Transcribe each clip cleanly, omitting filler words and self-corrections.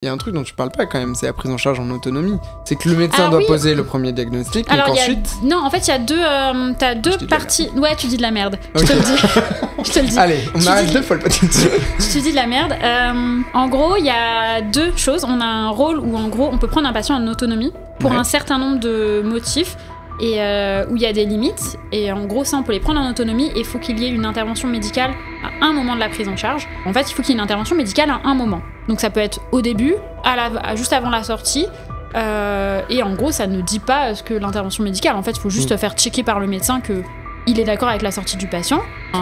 il y a un truc dont tu parles pas quand même, c'est la prise en charge en autonomie. C'est que le médecin doit poser le premier diagnostic, mais qu'ensuite... Non, en fait, il y a t'as deux parties... Ouais, tu dis de la merde. Okay. Je te le dis. Allez, on arrête 2 fois le podcast. Je te dis de la merde. En gros, il y a 2 choses. On a un rôle où, en gros, on peut prendre un patient en autonomie pour un certain nombre de motifs et où il y a des limites. Et en gros, ça, on peut les prendre en autonomie et il faut qu'il y ait une intervention médicale à un moment de la prise en charge. En fait, il faut qu'il y ait une intervention médicale à un moment. Donc ça peut être au début, juste avant la sortie. Et en gros, ça ne dit pas ce que l'intervention médicale. En fait, il faut juste faire checker par le médecin qu'il est d'accord avec la sortie du patient.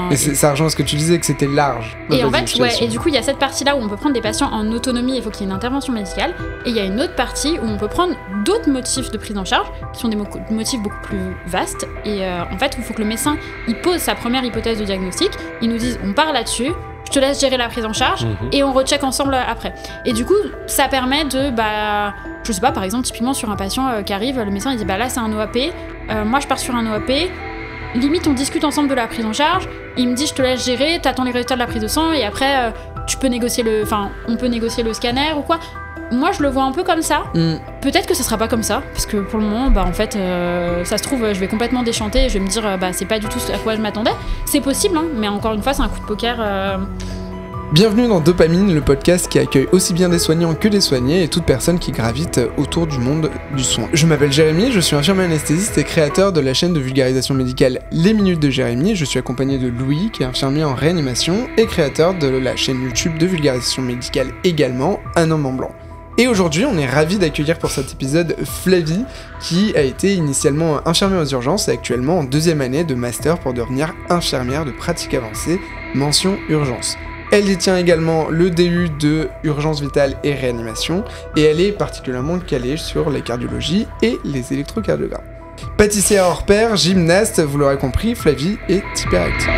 Mais ça rejoint ce que tu disais, que c'était large. Et en fait, et du coup, il y a cette partie-là où on peut prendre des patients en autonomie, il faut qu'il y ait une intervention médicale. Et il y a une autre partie où on peut prendre d'autres motifs de prise en charge, qui sont des motifs beaucoup plus vastes. Et en fait, il faut que le médecin il pose sa première hypothèse de diagnostic. Il nous dise, on part là-dessus, je te laisse gérer la prise en charge, et on recheck ensemble après. Et du coup, ça permet de, je sais pas, par exemple, typiquement sur un patient qui arrive, le médecin il dit, là c'est un OAP, moi je pars sur un OAP, limite on discute ensemble de la prise en charge, il me dit je te laisse gérer, t'attends les résultats de la prise de sang, et après on peut négocier le scanner ou quoi. Moi je le vois un peu comme ça. Peut-être que ça sera pas comme ça, parce que pour le moment, en fait, ça se trouve, je vais complètement déchanter et je vais me dire, c'est pas du tout à quoi je m'attendais. C'est possible, hein, mais encore une fois, c'est un coup de poker. Bienvenue dans Dopamine, le podcast qui accueille aussi bien des soignants que des soignés et toute personne qui gravite autour du monde du soin. Je m'appelle Jérémy, je suis infirmier anesthésiste et créateur de la chaîne de vulgarisation médicale Les Minutes de Jérémy. Je suis accompagné de Louis, qui est infirmier en réanimation et créateur de la chaîne YouTube de vulgarisation médicale également, Un homme en blanc. Et aujourd'hui, on est ravis d'accueillir pour cet épisode Flavie, qui a été initialement infirmière aux urgences et actuellement en 2e année de master pour devenir infirmière de pratique avancée, mention urgence. Elle détient également le DU de urgence vitale et réanimation, et elle est particulièrement calée sur la cardiologie et les électrocardiogrammes. Pâtissière hors pair, gymnaste, vous l'aurez compris, Flavie est hyperactive.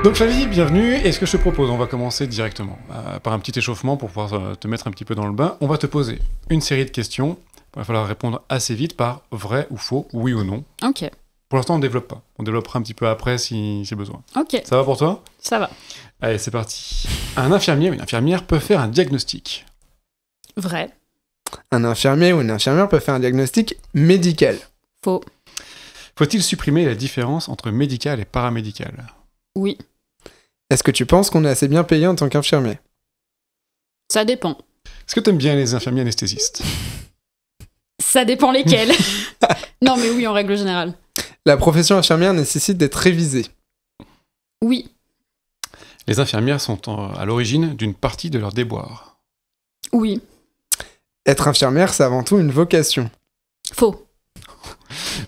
Donc Flavie, bienvenue, et ce que je te propose, on va commencer directement par un petit échauffement pour pouvoir te mettre un petit peu dans le bain. On va te poser une série de questions, il va falloir répondre assez vite par vrai ou faux, oui ou non. Ok. Pour l'instant on ne développe pas, on développera un petit peu après si besoin. Ok. Ça va pour toi ? Ça va. Allez, c'est parti. Un infirmier ou une infirmière peut faire un diagnostic. Vrai. Un infirmier ou une infirmière peut faire un diagnostic médical. Faux. Faut-il supprimer la différence entre médical et paramédical ? Oui. Est-ce que tu penses qu'on est assez bien payé en tant qu'infirmier ? Ça dépend. Est-ce que t'aimes bien les infirmiers anesthésistes ? Ça dépend lesquels. Non mais oui, en règle générale. La profession infirmière nécessite d'être révisée. Oui. Les infirmières sont à l'origine d'une partie de leur déboire. Oui. Être infirmière, c'est avant tout une vocation. Faux.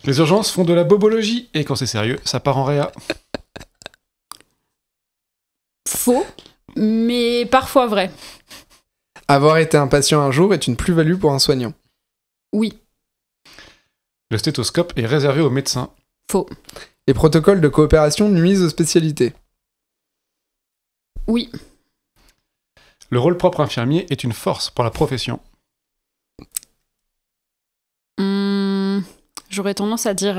Les urgences font de la bobologie, et quand c'est sérieux, ça part en réa. Faux, mais parfois vrai. Avoir été un patient un jour est une plus-value pour un soignant. Oui. Le stéthoscope est réservé aux médecins. Faux. Les protocoles de coopération nuisent aux spécialités. Oui. Le rôle propre infirmier est une force pour la profession. J'aurais tendance à dire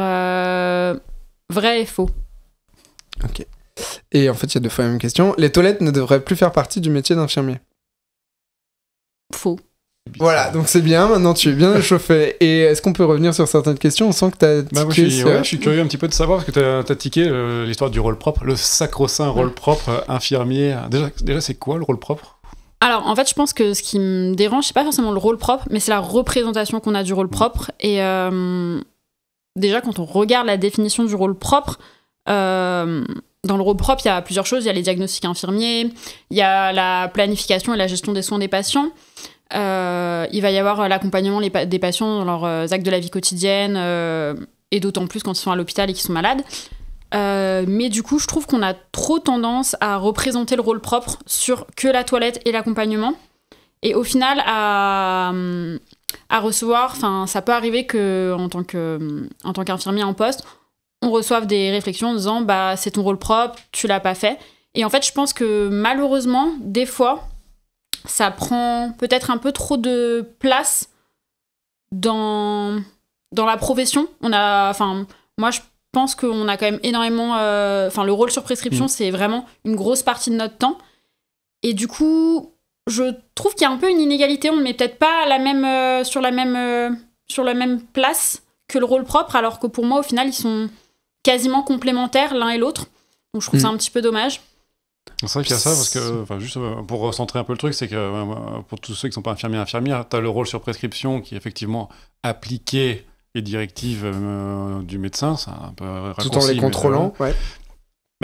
vrai et faux. Ok. Et en fait, il y a 2 fois la même question. Les toilettes ne devraient plus faire partie du métier d'infirmier. Faux. Voilà, donc c'est bien, maintenant tu es bien échauffé. Et est-ce qu'on peut revenir sur certaines questions ? On sent que t'as tiqué je suis curieux un petit peu de savoir, parce que t'as tiqué l'histoire du rôle propre, le sacro-saint rôle propre infirmier. Déjà, c'est quoi le rôle propre ? Alors, en fait, je pense que ce qui me dérange, c'est pas forcément le rôle propre, mais c'est la représentation qu'on a du rôle propre. Et déjà, quand on regarde la définition du rôle propre, dans le rôle propre, il y a plusieurs choses. Il y a les diagnostics infirmiers, il y a la planification et la gestion des soins des patients. Il va y avoir l'accompagnement des patients dans leurs actes de la vie quotidienne, et d'autant plus quand ils sont à l'hôpital et qu'ils sont malades. Mais du coup, je trouve qu'on a trop tendance à représenter le rôle propre sur que la toilette et l'accompagnement. Et au final, à recevoir, ça peut arriver qu'en tant qu'infirmier en poste, on reçoive des réflexions en disant « c'est ton rôle propre, tu l'as pas fait ». Et en fait, je pense que malheureusement, des fois, ça prend peut-être un peu trop de place dans dans la profession, moi je pense qu'on a quand même énormément... le rôle sur prescription, c'est vraiment une grosse partie de notre temps. Et du coup, je trouve qu'il y a un peu une inégalité. On ne met peut-être pas sur la même place que le rôle propre, alors que pour moi, au final, ils sont quasiment complémentaires l'un et l'autre. Donc je trouve ça un petit peu dommage. C'est vrai qu'il y a ça, parce que, juste pour recentrer un peu le truc, c'est que pour tous ceux qui ne sont pas infirmières, tu as le rôle sur prescription qui est effectivement appliqué les directives du médecin, c'est un peu raccourci. Tout en les contrôlant, ouais.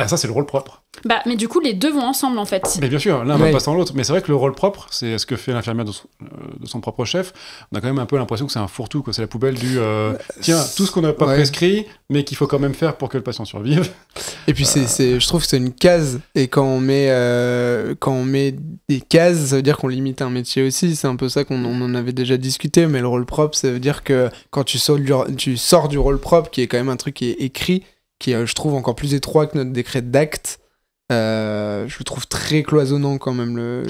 Ça, c'est le rôle propre. Mais du coup, les deux vont ensemble, en fait. Mais bien sûr, l'un va pas sans l'autre. Mais c'est vrai que le rôle propre, c'est ce que fait l'infirmière de son propre chef. On a quand même un peu l'impression que c'est un fourre-tout, que c'est la poubelle du tiens, tout ce qu'on n'a pas prescrit, mais qu'il faut quand même faire pour que le patient survive. Et puis, je trouve que c'est une case. Et quand on met des cases, ça veut dire qu'on limite un métier aussi. C'est un peu ça qu'on en avait déjà discuté. Mais le rôle propre, ça veut dire que quand tu sors du rôle propre, qui est quand même un truc qui est écrit, qui est, je trouve, encore plus étroit que notre décret d'acte. Je le trouve très cloisonnant quand même.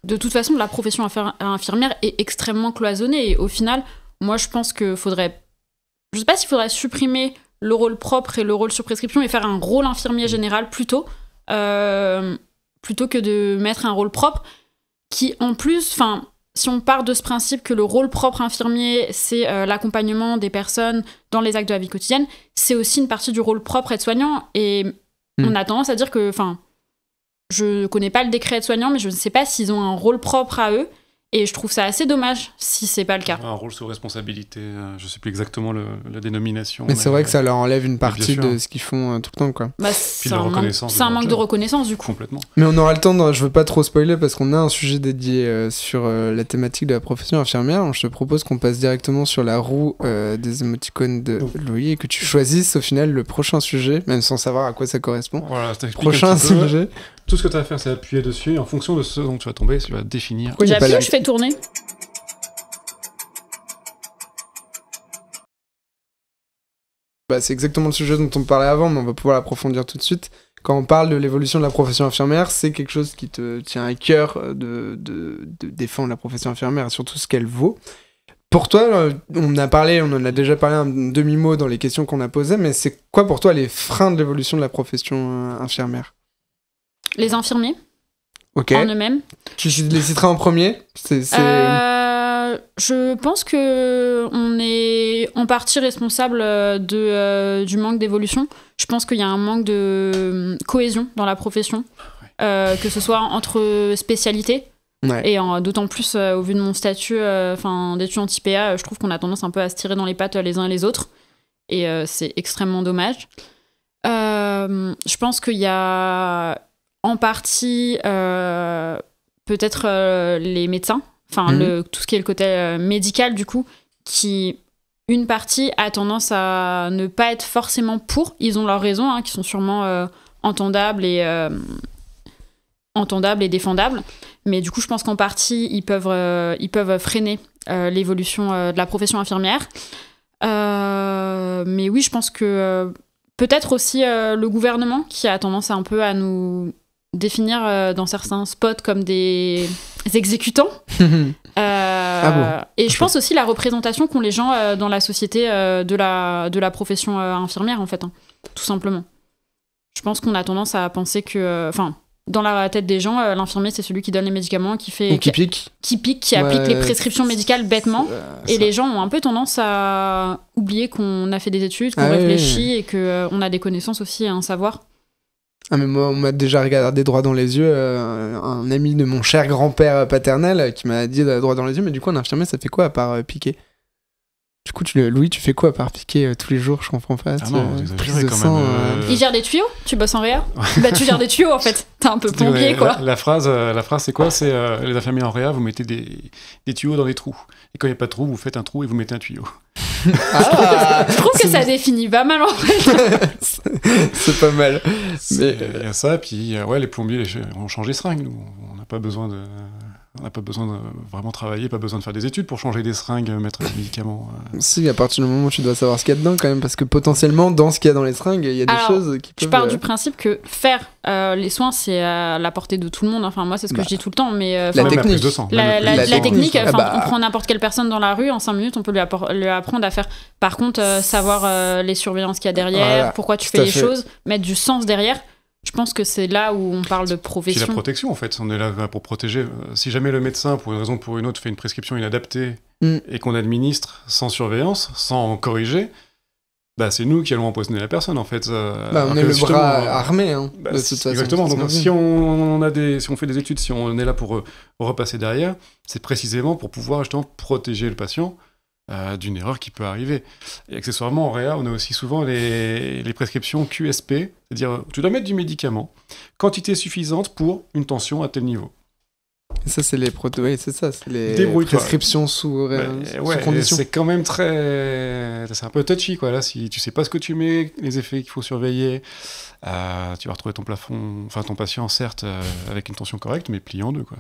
De toute façon, la profession infirmière est extrêmement cloisonnée. Et au final, moi, je pense qu'il faudrait... Je sais pas s'il faudrait supprimer le rôle propre et le rôle sur prescription et faire un rôle infirmier général plutôt que de mettre un rôle propre qui, en plus... Si on part de ce principe que le rôle propre infirmier, c'est l'accompagnement des personnes dans les actes de la vie quotidienne, c'est aussi une partie du rôle propre aide-soignant. Et on a tendance à dire que... je connais pas le décret aide-soignant, mais je ne sais pas s'ils ont un rôle propre à eux. Et je trouve ça assez dommage si c'est pas le cas. Un rôle sous responsabilité, je sais plus exactement la dénomination. Mais c'est vrai que ça leur enlève une partie de ce qu'ils font tout le temps, quoi. C'est un manque de reconnaissance, du coup. Complètement. Mais on aura le temps, je veux pas trop spoiler parce qu'on a un sujet dédié sur la thématique de la profession infirmière. Alors, je te propose qu'on passe directement sur la roue des émoticônes de Louis et que tu choisisses au final le prochain sujet, même sans savoir à quoi ça correspond. Voilà, prochain sujet. Tout ce que tu as à faire, c'est appuyer dessus et en fonction de ce dont tu vas tomber, tu vas définir. J'appuie ou je fais tourner ? C'est exactement le sujet dont on parlait avant, mais on va pouvoir l'approfondir tout de suite. Quand on parle de l'évolution de la profession infirmière, c'est quelque chose qui te tient à cœur de défendre la profession infirmière et surtout ce qu'elle vaut. Pour toi, on en a déjà parlé un demi-mot dans les questions qu'on a posées, mais c'est quoi pour toi les freins de l'évolution de la profession infirmière ? Les infirmiers, en eux-mêmes. Tu les citeras en premier ? Je pense qu'on est en partie responsable du manque d'évolution. Je pense qu'il y a un manque de cohésion dans la profession, que ce soit entre spécialités. Ouais. Et d'autant plus au vu de mon statut d'étudiant IPA, je trouve qu'on a tendance un peu à se tirer dans les pattes les uns et les autres. Et c'est extrêmement dommage. Je pense qu'il y a en partie peut-être les médecins, tout ce qui est le côté médical du coup, qui une partie a tendance à ne pas être forcément pour. Ils ont leurs raisons, qui sont sûrement entendables et défendables. Mais du coup, je pense qu'en partie, ils peuvent freiner l'évolution de la profession infirmière. Mais oui, je pense que peut-être aussi le gouvernement qui a tendance un peu à nous définir dans certains spots comme des exécutants. Et je pense aussi la représentation qu'ont les gens dans la société de la profession infirmière, en fait, tout simplement. Je pense qu'on a tendance à penser que... dans la tête des gens, l'infirmier, c'est celui qui donne les médicaments, qui pique, qui applique les prescriptions médicales bêtement. Et les gens ont un peu tendance à oublier qu'on a fait des études, qu'on réfléchit et qu'on a des connaissances aussi et un savoir. Ah mais moi, on m'a déjà regardé droit dans les yeux, un ami de mon cher grand-père paternel qui m'a dit droit dans les yeux, mais du coup, un infirmier, ça fait quoi à part piquer ? Du coup, Louis, tu fais quoi à part piquer tous les jours ? Je comprends pas. Prise de sang. Il gère des tuyaux ? Tu bosses en réa ? Tu gères des tuyaux en fait. T'es un peu plombier quoi. La phrase c'est quoi ? C'est les infirmiers en réa, vous mettez des tuyaux dans des trous. Et quand il n'y a pas de trou, vous faites un trou et vous mettez un tuyau. Je trouve que ça définit pas mal en fait. C'est pas mal. Il y a ça, puis les plombiers ont changé les seringues. Nous, on n'a pas besoin de... On n'a pas besoin de vraiment travailler, pas besoin de faire des études pour changer des seringues, mettre des médicaments. Si, à partir du moment où tu dois savoir ce qu'il y a dedans quand même, parce que potentiellement, dans ce qu'il y a dans les seringues, il y a des choses qui peuvent... Je pars du principe que faire les soins, c'est à la portée de tout le monde. Enfin, moi, c'est ce que je dis tout le temps, mais... la technique. La technique, on prend n'importe quelle personne dans la rue, en 5 minutes, on peut lui apprendre à faire. Par contre, savoir les surveillances qu'il y a derrière, pourquoi tu fais les choses, mettre du sens derrière... Je pense que c'est là où on parle de profession. C'est la protection, en fait. On est là pour protéger. Si jamais le médecin, pour une raison ou pour une autre, fait une prescription inadaptée et qu'on administre sans surveillance, sans corriger, c'est nous qui allons empoisonner la personne, en fait. On est le bras armé, de toute façon. Exactement. Donc, si on fait des études, si on est là pour repasser derrière, c'est précisément pour pouvoir justement protéger le patient d'une erreur qui peut arriver. Et accessoirement, en réa, on a aussi souvent les prescriptions QSP, c'est-à-dire tu dois mettre du médicament, quantité suffisante pour une tension à tel niveau. Et ça, c'est les c'est les prescriptions sous condition. C'est quand même c'est un peu touchy, quoi. Là, si tu sais pas ce que tu mets, les effets qu'il faut surveiller, tu vas retrouver ton patient, certes, avec une tension correcte, mais plié en deux, quoi.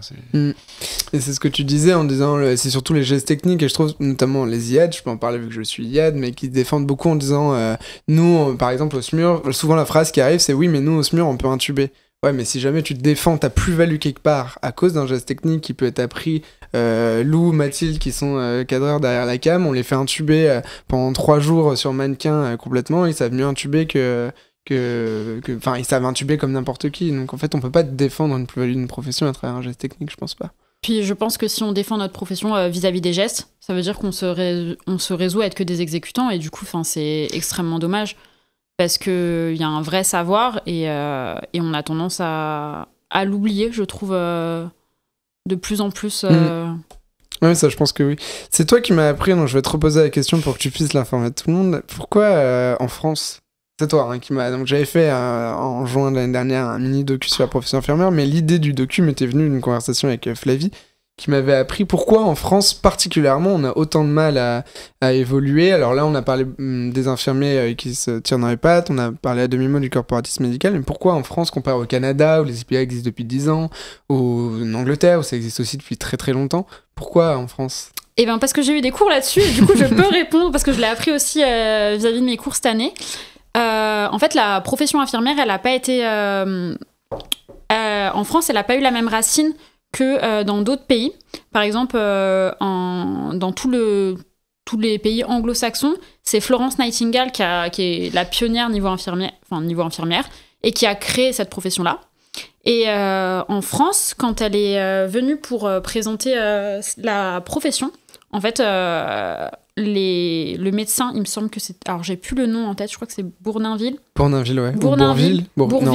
Et c'est ce que tu disais en disant, c'est surtout les gestes techniques, et je trouve notamment les IAD, je peux en parler vu que je suis IAD, mais qui défendent beaucoup en disant, nous, par exemple, au SMUR, souvent la phrase qui arrive, c'est oui, mais nous, au SMUR, on peut intuber. Ouais, mais si jamais tu te défends ta plus-value quelque part à cause d'un geste technique qui peut être appris, Lou, Mathilde, qui sont cadreurs derrière la cam, on les fait intuber pendant 3 jours sur mannequin complètement, ils savent mieux intuber ils savent intuber comme n'importe qui. Donc en fait, on peut pas défendre une plus-value d'une profession à travers un geste technique, je pense pas. Puis je pense que si on défend notre profession vis-à-vis des gestes, ça veut dire qu'on se résout à être que des exécutants, et du coup, c'est extrêmement dommage. Parce qu'il y a un vrai savoir et on a tendance à l'oublier, je trouve, de plus en plus. Oui, ça, je pense que oui. C'est toi qui m'as appris, donc je vais te reposer la question pour que tu puisses l'informer à tout le monde. Pourquoi en France, c'est toi qui m'a... Donc j'avais fait en juin de l'année dernière un mini docu sur la profession infirmière, mais l'idée du docu m'était venue d'une conversation avec Flavie, qui m'avait appris pourquoi en France particulièrement on a autant de mal à évoluer. Alors là on a parlé des infirmiers qui se tirent dans les pattes, on a parlé à demi-mot du corporatisme médical, mais pourquoi en France comparé au Canada où les IPA existent depuis 10 ans, ou en Angleterre où ça existe aussi depuis très très longtemps, pourquoi en France ? Eh bien parce que j'ai eu des cours là-dessus et du coup je peux répondre parce que je l'ai appris aussi vis-à-vis de mes cours cette année. En fait la profession infirmière elle n'a pas été... en France elle n'a pas eu la même racine que dans d'autres pays. Par exemple, dans tous les pays anglo-saxons, c'est Florence Nightingale qui est la pionnière niveau infirmière, et qui a créé cette profession-là. Et en France, quand elle est venue pour présenter la profession, en fait, le médecin, il me semble que c'est... Alors, j'ai plus le nom en tête, je crois que c'est Bournonville. Bournonville, ouais. Bournonville.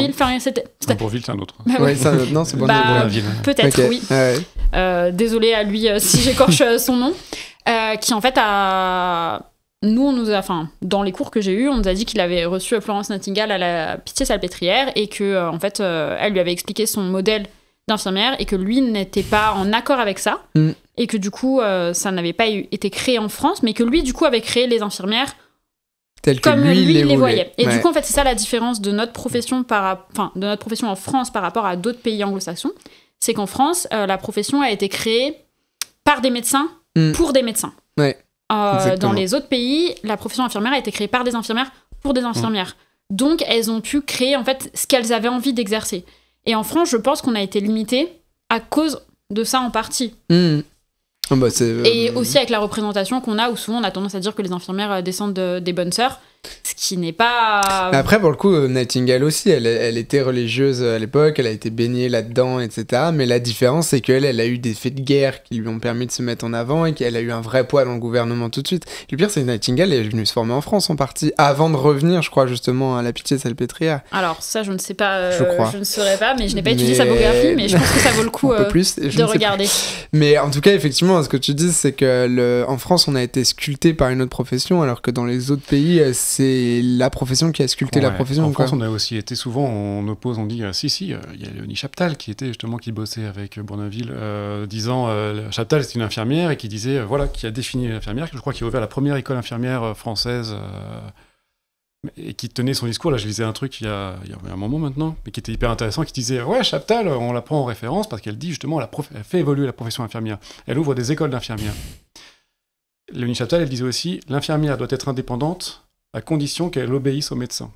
Enfin, c'était... Bourville, c'est un autre. Ouais, c'est un autre. Non, c'est Bournonville. Peut-être, okay. Oui. Ouais. Désolée à lui si j'écorche son nom. Qui, en fait, a... Nous, on nous a... Enfin, dans les cours que j'ai eus, on nous a dit qu'il avait reçu Florence Nightingale à la Pitié-Salpêtrière et que, en fait, elle lui avait expliqué son modèle d'infirmière et que lui n'était pas en accord avec ça. Et que du coup, ça n'avait pas été créé en France, mais que lui, du coup, avait créé les infirmières comme lui les voyait. Et du coup, en fait, c'est ça la différence de notre profession de notre profession en France par rapport à d'autres pays anglo-saxons. C'est qu'en France, la profession a été créée par des médecins pour des médecins. Ouais. Dans les autres pays, la profession infirmière a été créée par des infirmières pour des infirmières. Donc, elles ont pu créer en fait ce qu'elles avaient envie d'exercer. Et en France, je pense qu'on a été limité à cause de ça en partie. Et aussi avec la représentation qu'on a, où souvent on a tendance à dire que les infirmières descendent des bonnes sœurs, ce qui n'est pas... Après, pour le coup, Nightingale aussi, elle était religieuse à l'époque, elle a été baignée là-dedans, etc. Mais la différence, c'est qu'elle a eu des faits de guerre qui lui ont permis de se mettre en avant et qu'elle a eu un vrai poids dans le gouvernement tout de suite. Le pire, c'est que Nightingale est venue se former en France en partie, avant de revenir, je crois, justement, à la Pitié-Salpêtrière. Alors, ça, je ne sais pas, je ne saurais pas, mais je n'ai pas étudié sa biographie, mais je pense que ça vaut le coup de regarder. Mais en tout cas, effectivement, ce que tu dis, c'est que en France, on a été sculpté par une autre profession, alors que dans les autres pays, c'est la profession qui a sculpté la profession. En France, on a aussi été souvent, on oppose, on dit, il y a Léonie Chaptal qui bossait avec Bournonville, disant, Chaptal c'est une infirmière et qui disait, qui a défini l'infirmière, je crois qu'il a ouvert la première école infirmière française et qui tenait son discours. Là, je lisais un truc il y a un moment maintenant, mais qui était hyper intéressant, qui disait « Ouais, Chaptal, on la prend en référence parce qu'elle dit justement, elle fait évoluer la profession infirmière. Elle ouvre des écoles d'infirmières. » Léonie Chaptal, elle disait aussi « L'infirmière doit être indépendante à condition qu'elle obéisse aux médecins. »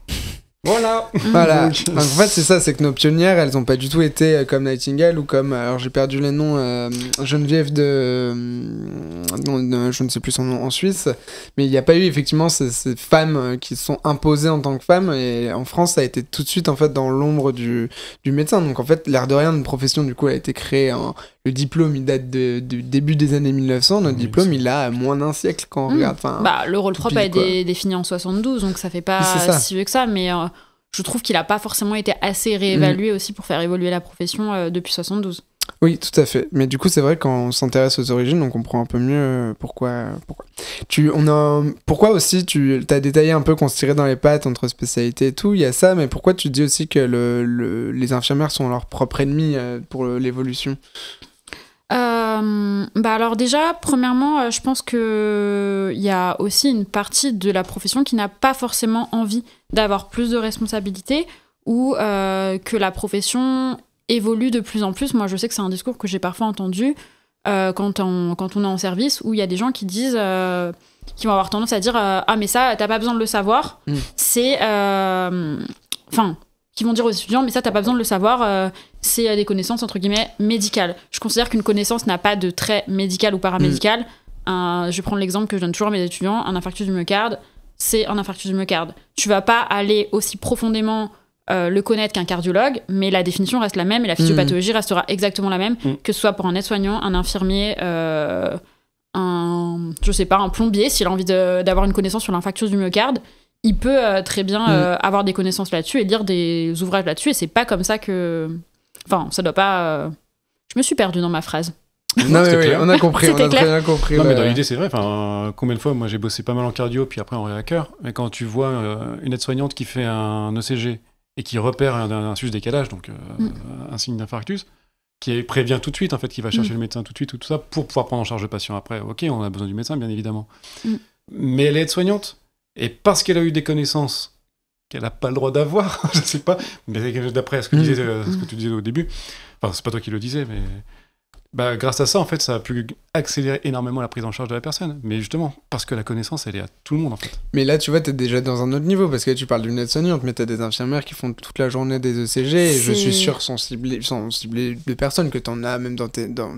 Voilà. Voilà. Donc, en fait, c'est ça, c'est que nos pionnières, elles ont pas du tout été comme Nightingale ou comme, alors j'ai perdu les noms, Geneviève je ne sais plus son nom en Suisse, mais il n'y a pas eu effectivement ces femmes qui se sont imposées en tant que femmes, et en France, ça a été tout de suite en fait dans l'ombre du médecin. Donc en fait, l'air de rien, une profession du coup a été créée le diplôme, il date du début des années 1900. Notre diplôme, il a moins d'un siècle quand on regarde. Le rôle propre a été défini en 72, donc ça fait pas si vieux que ça, mais je trouve qu'il a pas forcément été assez réévalué aussi pour faire évoluer la profession depuis 72. Oui, tout à fait. Mais du coup, c'est vrai, quand on s'intéresse aux origines, on comprend un peu mieux pourquoi. Pourquoi aussi, tu as détaillé un peu qu'on se tirait dans les pattes entre spécialités et tout, il y a ça, mais pourquoi tu dis aussi que les infirmières sont leur propre ennemi pour l'évolution ? Alors déjà, premièrement, je pense qu'il y a aussi une partie de la profession qui n'a pas forcément envie d'avoir plus de responsabilités ou que la profession évolue de plus en plus. Moi, je sais que c'est un discours que j'ai parfois entendu quand on est en service, où il y a des gens qui disent, qui vont avoir tendance à dire ah mais ça, t'as pas besoin de le savoir. C'est... qui vont dire aux étudiants, mais ça, t'as pas besoin de le savoir, c'est des connaissances, entre guillemets, médicales. Je considère qu'une connaissance n'a pas de trait médical ou paramédical. Je vais prendre l'exemple que je donne toujours à mes étudiants, un infarctus du myocarde, c'est un infarctus du myocarde. Tu vas pas aller aussi profondément le connaître qu'un cardiologue, mais la définition reste la même et la physiopathologie restera exactement la même, que ce soit pour un aide-soignant, un infirmier, un plombier, s'il a envie d'avoir une connaissance sur l'infarctus du myocarde, il peut très bien avoir des connaissances là-dessus et lire des ouvrages là-dessus, et c'est pas comme ça que... Enfin, ça doit pas... Je me suis perdue dans ma phrase. Non, mais oui, on a compris, on a clair. très bien compris. Non, mais dans l'idée, c'est vrai. Combien de fois, moi, j'ai bossé pas mal en cardio, puis après en réacteur, mais quand tu vois une aide-soignante qui fait un ECG et qui repère un sus-décalage, donc un signe d'infarctus, qui prévient tout de suite, en fait, qui va chercher le médecin tout de suite, tout ça, pour pouvoir prendre en charge le patient après. Ok, on a besoin du médecin, bien évidemment. Mais elle est aide-soignante. Et parce qu'elle a eu des connaissances qu'elle n'a pas le droit d'avoir, je sais pas, mais d'après ce que tu disais au début, enfin, c'est pas toi qui le disais, mais grâce à ça, en fait, ça a pu accélérer énormément la prise en charge de la personne. Mais justement, parce que la connaissance, elle est à tout le monde, en fait. Mais là, tu vois, t'es déjà dans un autre niveau, parce que tu parles d'une aide-soignante, mais t'as des infirmières qui font toute la journée des ECG, et je suis sûr, sont ciblées de personnes que t'en as, même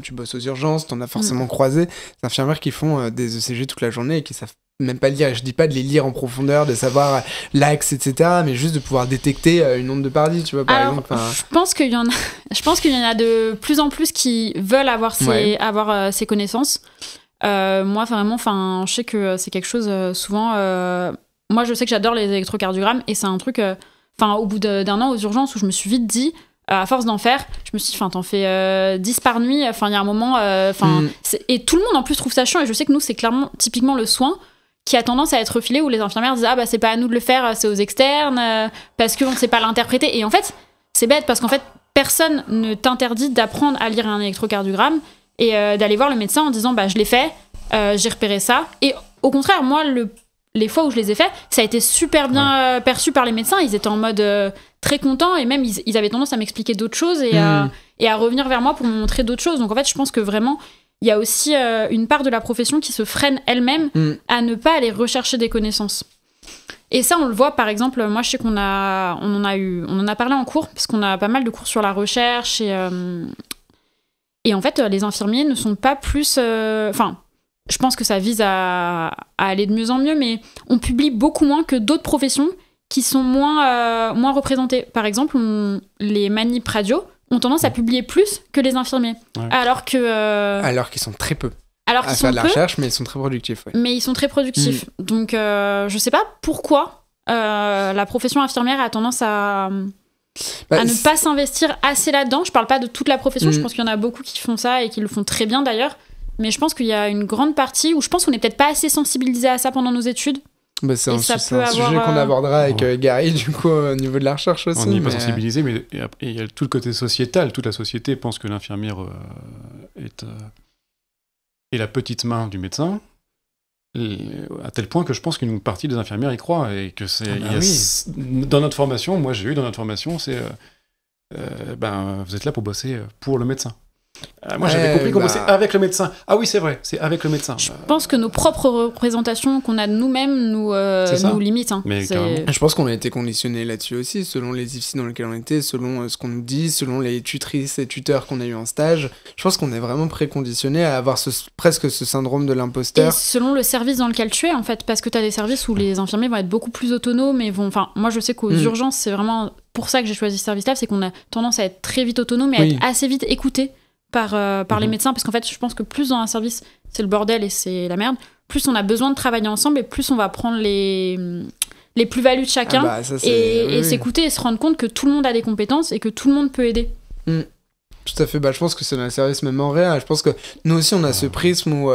tu bosses aux urgences, t'en as forcément croisé, des infirmières qui font des ECG toute la journée et qui savent même pas lire. Je dis pas de les lire en profondeur, de savoir l'axe, etc., mais juste de pouvoir détecter une onde de Paradis, tu vois, par exemple. Je pense qu'il y en a de plus en plus qui veulent avoir ces connaissances. Moi, vraiment, je sais que c'est quelque chose souvent... moi, je sais que j'adore les électrocardiogrammes, et c'est un truc... au bout d'un an aux urgences, où je me suis vite dit, à force d'en faire, je me suis dit, t'en fais 10 par nuit, il y a un moment... Et tout le monde, en plus, trouve ça chiant, et je sais que nous, c'est clairement, typiquement, le soin qui a tendance à être refilé, où les infirmières disent c'est pas à nous de le faire, c'est aux externes, parce qu'on ne sait pas l'interpréter. Et en fait, c'est bête, parce qu'en fait, personne ne t'interdit d'apprendre à lire un électrocardiogramme et d'aller voir le médecin en disant je l'ai fait, j'ai repéré ça. Et au contraire, moi, les fois où je les ai faits, ça a été super bien perçu par les médecins. Ils étaient en mode très contents, et même ils avaient tendance à m'expliquer d'autres choses et à revenir vers moi pour me montrer d'autres choses. Donc en fait, je pense que vraiment, il y a aussi une part de la profession qui se freine elle-même à ne pas aller rechercher des connaissances. Et ça, on le voit, par exemple, moi, je sais qu'on en a parlé en cours, parce qu'on a pas mal de cours sur la recherche, et en fait, les infirmiers ne sont pas plus... je pense que ça vise à aller de mieux en mieux, mais on publie beaucoup moins que d'autres professions qui sont moins représentées. Par exemple, les manips radio ont tendance à publier plus que les infirmiers. Ouais. Alors qu'ils sont très peu. À faire de la recherche, mais ils sont très productifs. Ouais. Mais ils sont très productifs. Donc, je sais pas pourquoi la profession infirmière a tendance à ne pas s'investir assez là-dedans. Je parle pas de toute la profession, je pense qu'il y en a beaucoup qui font ça et qui le font très bien d'ailleurs. Mais je pense qu'il y a une grande partie où je pense qu'on n'est peut-être pas assez sensibilisé à ça pendant nos études. C'est un sujet qu'on abordera avec Gary, du coup, au niveau de la recherche aussi. On n'y est pas sensibilisé, mais il y a tout le côté sociétal. Toute la société pense que l'infirmière est la petite main du médecin. à tel point que je pense qu'une partie des infirmières y croient, et que dans notre formation, moi j'ai eu dans notre formation, c'est vous êtes là pour bosser pour le médecin. Moi j'avais compris qu'on bossait avec le médecin. Ah oui, c'est vrai, c'est avec le médecin. Je pense que nos propres représentations qu'on a de nous-mêmes nous limitent. Hein. Mais je pense qu'on a été conditionnés là-dessus aussi, selon les IFSI dans lesquels on était, selon ce qu'on nous dit, selon les tutrices et tuteurs qu'on a eu en stage. Je pense qu'on est vraiment préconditionnés à avoir presque ce syndrome de l'imposteur. Et selon le service dans lequel tu es, en fait, parce que tu as des services où les infirmiers vont être beaucoup plus autonomes et vont... Enfin, moi je sais qu'aux urgences, c'est vraiment pour ça que j'ai choisi ce service-là, c'est qu'on a tendance à être très vite autonome et à être assez vite écouté par les médecins, parce qu'en fait je pense que plus dans un service c'est le bordel et c'est la merde, plus on a besoin de travailler ensemble et plus on va prendre les plus-values de chacun et s'écouter et se rendre compte que tout le monde a des compétences et que tout le monde peut aider. Tout à fait, je pense que c'est dans le service même en réa, je pense que nous aussi on a ce prisme où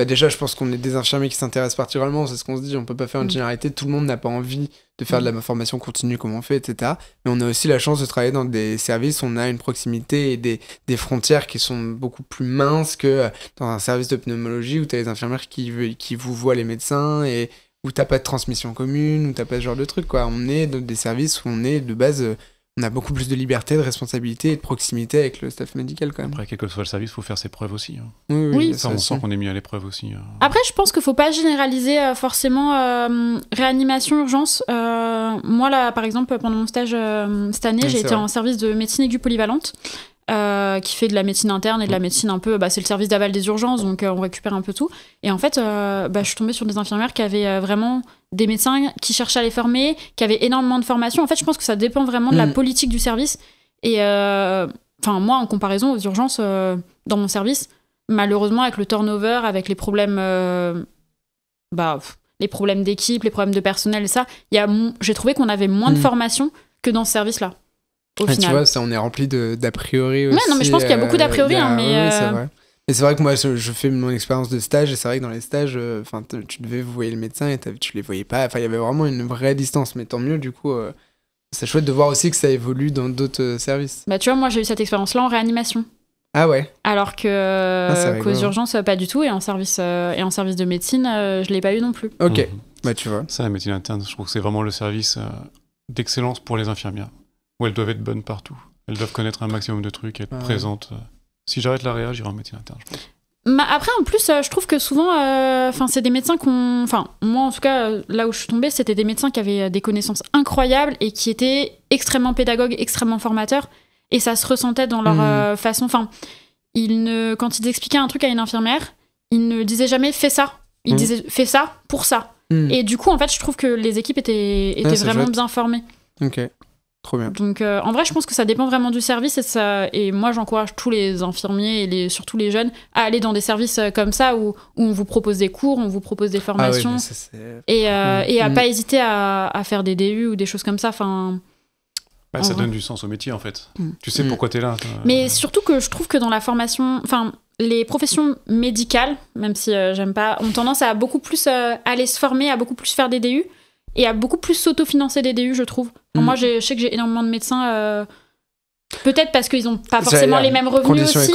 déjà je pense qu'on est des infirmiers qui s'intéressent particulièrement, c'est ce qu'on se dit, on peut pas faire une généralité, tout le monde n'a pas envie de faire de la formation continue comme on fait, etc. Mais on a aussi la chance de travailler dans des services où on a une proximité et des frontières qui sont beaucoup plus minces que dans un service de pneumologie où t'as les infirmières qui vous voient les médecins et où t'as pas de transmission commune, où t'as pas ce genre de truc, quoi. On est dans des services où on est de base... on a beaucoup plus de liberté, de responsabilité et de proximité avec le staff médical quand même. Après, quel que soit le service, il faut faire ses preuves aussi. Hein. Oui, ça, on sent qu'on est mis à l'épreuve aussi. Après, je pense qu'il ne faut pas généraliser forcément réanimation, urgence. Moi, là, par exemple, pendant mon stage cette année, j'ai été en service de médecine aiguë polyvalente, qui fait de la médecine interne et de la médecine un peu... c'est le service d'aval des urgences, donc on récupère un peu tout. Et en fait, je suis tombée sur des infirmières qui avaient vraiment... des médecins qui cherchaient à les former, qui avaient énormément de formation. En fait, je pense que ça dépend vraiment de la politique du service. Et moi, en comparaison aux urgences dans mon service, malheureusement, avec le turnover, avec les problèmes, les problèmes d'équipe, les problèmes de personnel et ça, j'ai trouvé qu'on avait moins de formation que dans ce service-là. Au final. Tu vois, ça, on est rempli d'a priori aussi. Ouais, non, mais je pense qu'il y a beaucoup d'a priori. Oui, c'est vrai. Et c'est vrai que moi, je fais mon expérience de stage, et c'est vrai que dans les stages, tu devais vous voyez le médecin et tu les voyais pas. Enfin, il y avait vraiment une vraie distance, mais tant mieux, du coup, c'est chouette de voir aussi que ça évolue dans d'autres services. Tu vois, moi, j'ai eu cette expérience-là en réanimation. Ah ouais. Alors qu'aux urgences, pas du tout, et en service de médecine, je l'ai pas eu non plus. Ok, tu vois. Ça, la médecine interne, je trouve que c'est vraiment le service d'excellence pour les infirmières, où elles doivent être bonnes partout. Elles doivent connaître un maximum de trucs, être présentes. Si j'arrête la réa, j'irai en médecine interne, je pense. Après, en plus, je trouve que souvent, c'est des médecins moi, en tout cas, là où je suis tombée, c'était des médecins qui avaient des connaissances incroyables et qui étaient extrêmement pédagogues, extrêmement formateurs. Et ça se ressentait dans leur façon. Quand ils expliquaient un truc à une infirmière, ils ne disaient jamais « fais ça ». Ils disaient « fais ça pour ça ». Et du coup, en fait, je trouve que les équipes étaient vraiment bien formées. Ok. Trop bien. Donc en vrai, je pense que ça dépend vraiment du service et moi j'encourage tous les infirmiers et surtout les jeunes à aller dans des services comme ça où on vous propose des cours, on vous propose des formations et à pas hésiter à faire des DU ou des choses comme ça. Ça donne du sens au métier en fait. Tu sais pourquoi t'es là. Mais surtout que je trouve que dans la formation, les professions médicales, même si j'aime pas, ont tendance à beaucoup plus aller se former, à beaucoup plus faire des DU. Et à beaucoup plus s'autofinancer des DU, je trouve. Moi, je sais que j'ai énormément de médecins, peut-être parce qu'ils n'ont pas forcément les mêmes revenus aussi.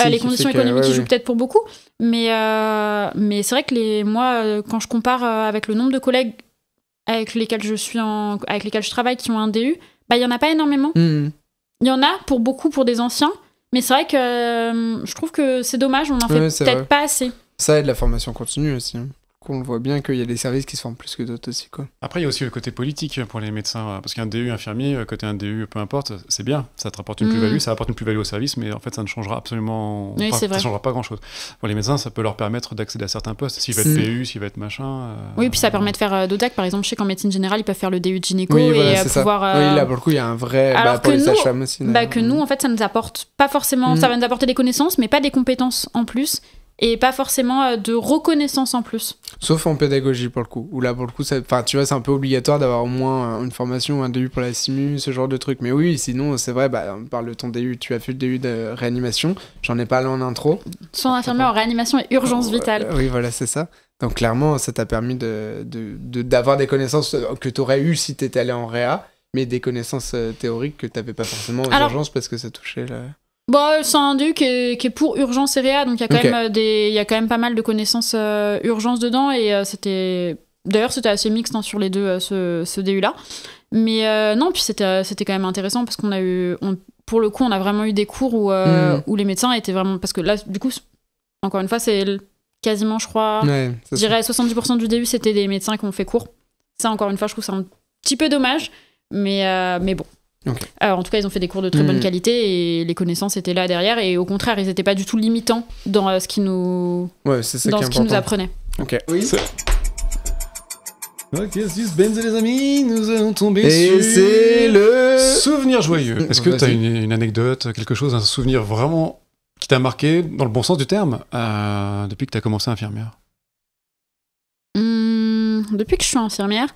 Les conditions économiques qui jouent peut-être pour beaucoup. Mais c'est vrai que moi, quand je compare avec le nombre de collègues avec lesquels je travaille qui ont un DU, il n'y en a pas énormément. Il y en a pour des anciens. Mais c'est vrai que je trouve que c'est dommage, on n'en fait peut-être pas assez. Ça aide la formation continue aussi. On voit bien qu'il y a des services qui se forment plus que d'autres aussi, quoi. Après, il y a aussi le côté politique pour les médecins, parce qu'un DU infirmier, côté un DU, peu importe, c'est bien, ça te rapporte une plus-value, ça apporte une plus-value au service, mais en fait, ça ne changera absolument ça changera pas grand-chose. Pour les médecins, ça peut leur permettre d'accéder à certains postes, s'il va être PU, s'il va être machin... Oui, puis ça permet de faire d'ODAC, par exemple, je sais qu'en médecine générale, ils peuvent faire le DU de gynéco et pouvoir... Oui, là, pour le coup, il y a un vrai... Alors pour les sages-femmes aussi. Que nous, en fait, ça nous apporte pas forcément... Ça va nous apporter des connaissances, mais pas des compétences en plus. Et pas forcément de reconnaissance en plus. Sauf en pédagogie, pour le coup. Où là, pour le coup, tu vois, c'est un peu obligatoire d'avoir au moins une formation ou un DU pour la SIMU, ce genre de truc. Mais oui, sinon, c'est vrai, on parle de ton DU, tu as fait le DU de réanimation. J'en ai parlé en intro. Soins infirmiers en réanimation et urgence vitale. Oui, voilà, c'est ça. Donc clairement, ça t'a permis d'avoir des connaissances que tu aurais eues si tu étais allé en réa, mais des connaissances théoriques que tu n'avais pas forcément aux urgences parce que ça touchait Bon, c'est un DU qui est pour urgence et réa, donc il y a quand Ok. même il y a quand même pas mal de connaissances urgence dedans, et c'était assez mixte hein, sur les deux, ce DU là. Mais non, puis c'était quand même intéressant parce qu'on a eu, pour le coup, on a vraiment eu des cours où les médecins étaient vraiment, parce que là, du coup, encore une fois, c'est quasiment, je crois, Ouais, je dirais 70% du DU, c'était des médecins qui ont fait cours. Ça, encore une fois, je trouve que c'est un petit peu dommage, mais bon. Ok. En tout cas, ils ont fait des cours de très bonne qualité et les connaissances étaient là derrière, et au contraire, ils n'étaient pas du tout limitants dans ce qu'ils nous apprenaient. Ok. Oui. Ok, suspense les amis, nous allons tomber Et sur... c'est le... Souvenir joyeux. Est-ce que Vas-y. tu as une anecdote, quelque chose, un souvenir vraiment qui t'a marqué, dans le bon sens du terme, depuis que tu as commencé infirmière? Depuis que je suis infirmière,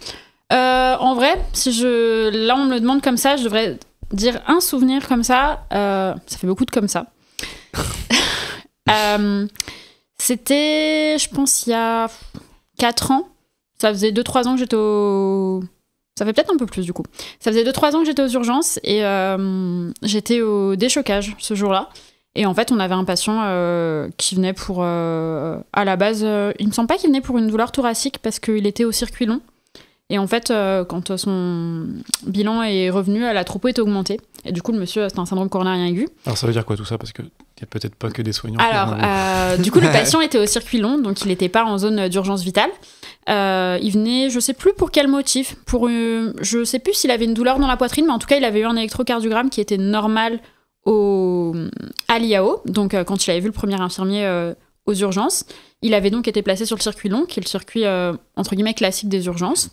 en vrai, là on me le demande comme ça, je devrais dire un souvenir comme ça. Ça fait beaucoup de comme ça. C'était, je pense, il y a 4 ans. Ça faisait 2-3 ans que j'étais Ça fait peut-être un peu plus du coup. Ça faisait 2-3 ans que j'étais aux urgences et j'étais au déchocage ce jour-là. Et en fait, on avait un patient qui venait pour... à la base, il me semble pas qu'il venait pour une douleur thoracique parce qu'il était au circuit long. Et en fait, quand son bilan est revenu, la tropo est augmentée. Et du coup, le monsieur, c'était un syndrome coronarien aigu. Alors ça veut dire quoi tout ça? Parce qu'il n'y a peut-être pas que des soignants. Alors, du coup, le patient était au circuit long, donc il n'était pas en zone d'urgence vitale. Il venait, je sais plus pour quel motif, je sais plus s'il avait une douleur dans la poitrine, mais en tout cas, il avait eu un électrocardiogramme qui était normal à l'IAO, donc quand il avait vu le premier infirmier aux urgences. Il avait donc été placé sur le circuit long, qui est le circuit entre guillemets classique des urgences.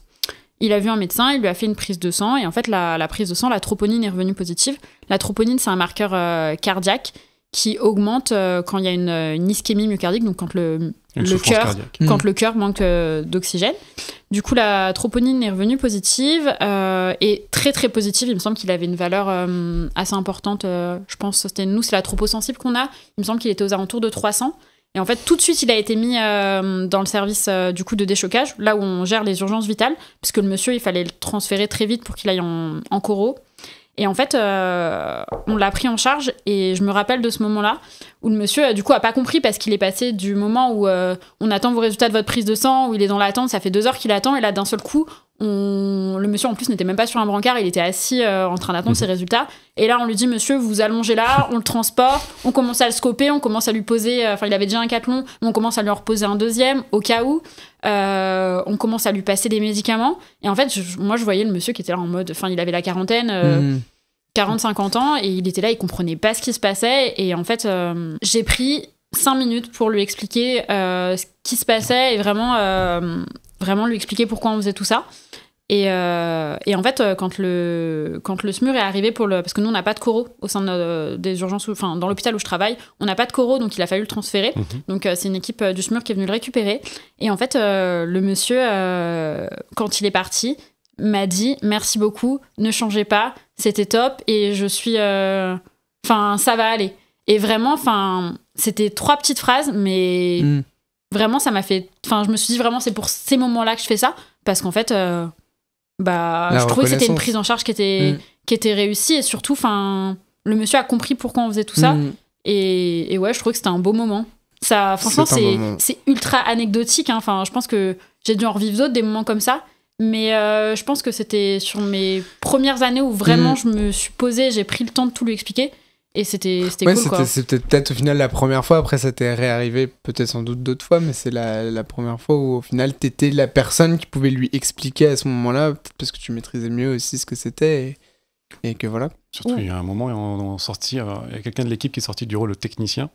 Il a vu un médecin, il lui a fait une prise de sang, et en fait, la prise de sang, la troponine est revenue positive. La troponine, c'est un marqueur cardiaque qui augmente quand il y a une ischémie myocardique, donc quand le cœur manque d'oxygène. Du coup, la troponine est revenue positive, et très très positive. Il me semble qu'il avait une valeur assez importante. Je pense que c'est la troposensible qu'on a. Il me semble qu'il était aux alentours de 300. Et en fait, tout de suite, il a été mis dans le service du coup de déchocage, là où on gère les urgences vitales, puisque le monsieur, il fallait le transférer très vite pour qu'il aille en coro. Et en fait, on l'a pris en charge, et je me rappelle de ce moment-là où le monsieur, du coup, a pas compris parce qu'il est passé du moment où on attend vos résultats de votre prise de sang, où il est dans l'attente, ça fait 2 heures qu'il attend, et là, d'un seul coup, le monsieur, en plus, n'était même pas sur un brancard, il était assis en train d'attendre ses résultats. Et là, on lui dit, monsieur, vous vous allongez là, on le transporte, on commence à le scoper, on commence à lui poser, il avait déjà un cathlon, mais on commence à lui en reposer un deuxième, au cas où. On commence à lui passer des médicaments. Et en fait, moi, je voyais le monsieur qui était là en mode, il avait la quarantaine, 40-50 ans, et il était là, il comprenait pas ce qui se passait. Et en fait, j'ai pris 5 minutes pour lui expliquer ce qui se passait, et vraiment lui expliquer pourquoi on faisait tout ça. Et en fait, quand le SMUR est arrivé parce que nous, on n'a pas de coro au sein des urgences, dans l'hôpital où je travaille, on n'a pas de coro, donc il a fallu le transférer. Donc c'est une équipe du SMUR qui est venue le récupérer. Et en fait, le monsieur, quand il est parti, m'a dit « Merci beaucoup, ne changez pas, c'était top, et je suis... ça va aller. » Et vraiment, c'était 3 petites phrases, mais vraiment, ça m'a fait... je me suis dit vraiment, c'est pour ces moments-là que je fais ça, parce qu'en fait... je trouvais que c'était une prise en charge qui était réussie, et surtout le monsieur a compris pourquoi on faisait tout ça, et ouais, je trouvais que c'était un beau moment. Ça, franchement, c'est ultra anecdotique, hein. Je pense que j'ai dû en revivre d'autres, des moments comme ça, mais je pense que c'était sur mes premières années où vraiment je me suis posée, j'ai pris le temps de tout lui expliquer, et c'était cool, quoi. C'était peut-être au final la première fois, après ça t'est réarrivé peut-être sans doute d'autres fois, mais c'est la première fois où au final t'étais la personne qui pouvait lui expliquer à ce moment-là, peut-être parce que tu maîtrisais mieux aussi ce que c'était, et que voilà. Surtout, il y a un moment, il y a quelqu'un de l'équipe qui est sorti du rôle de technicien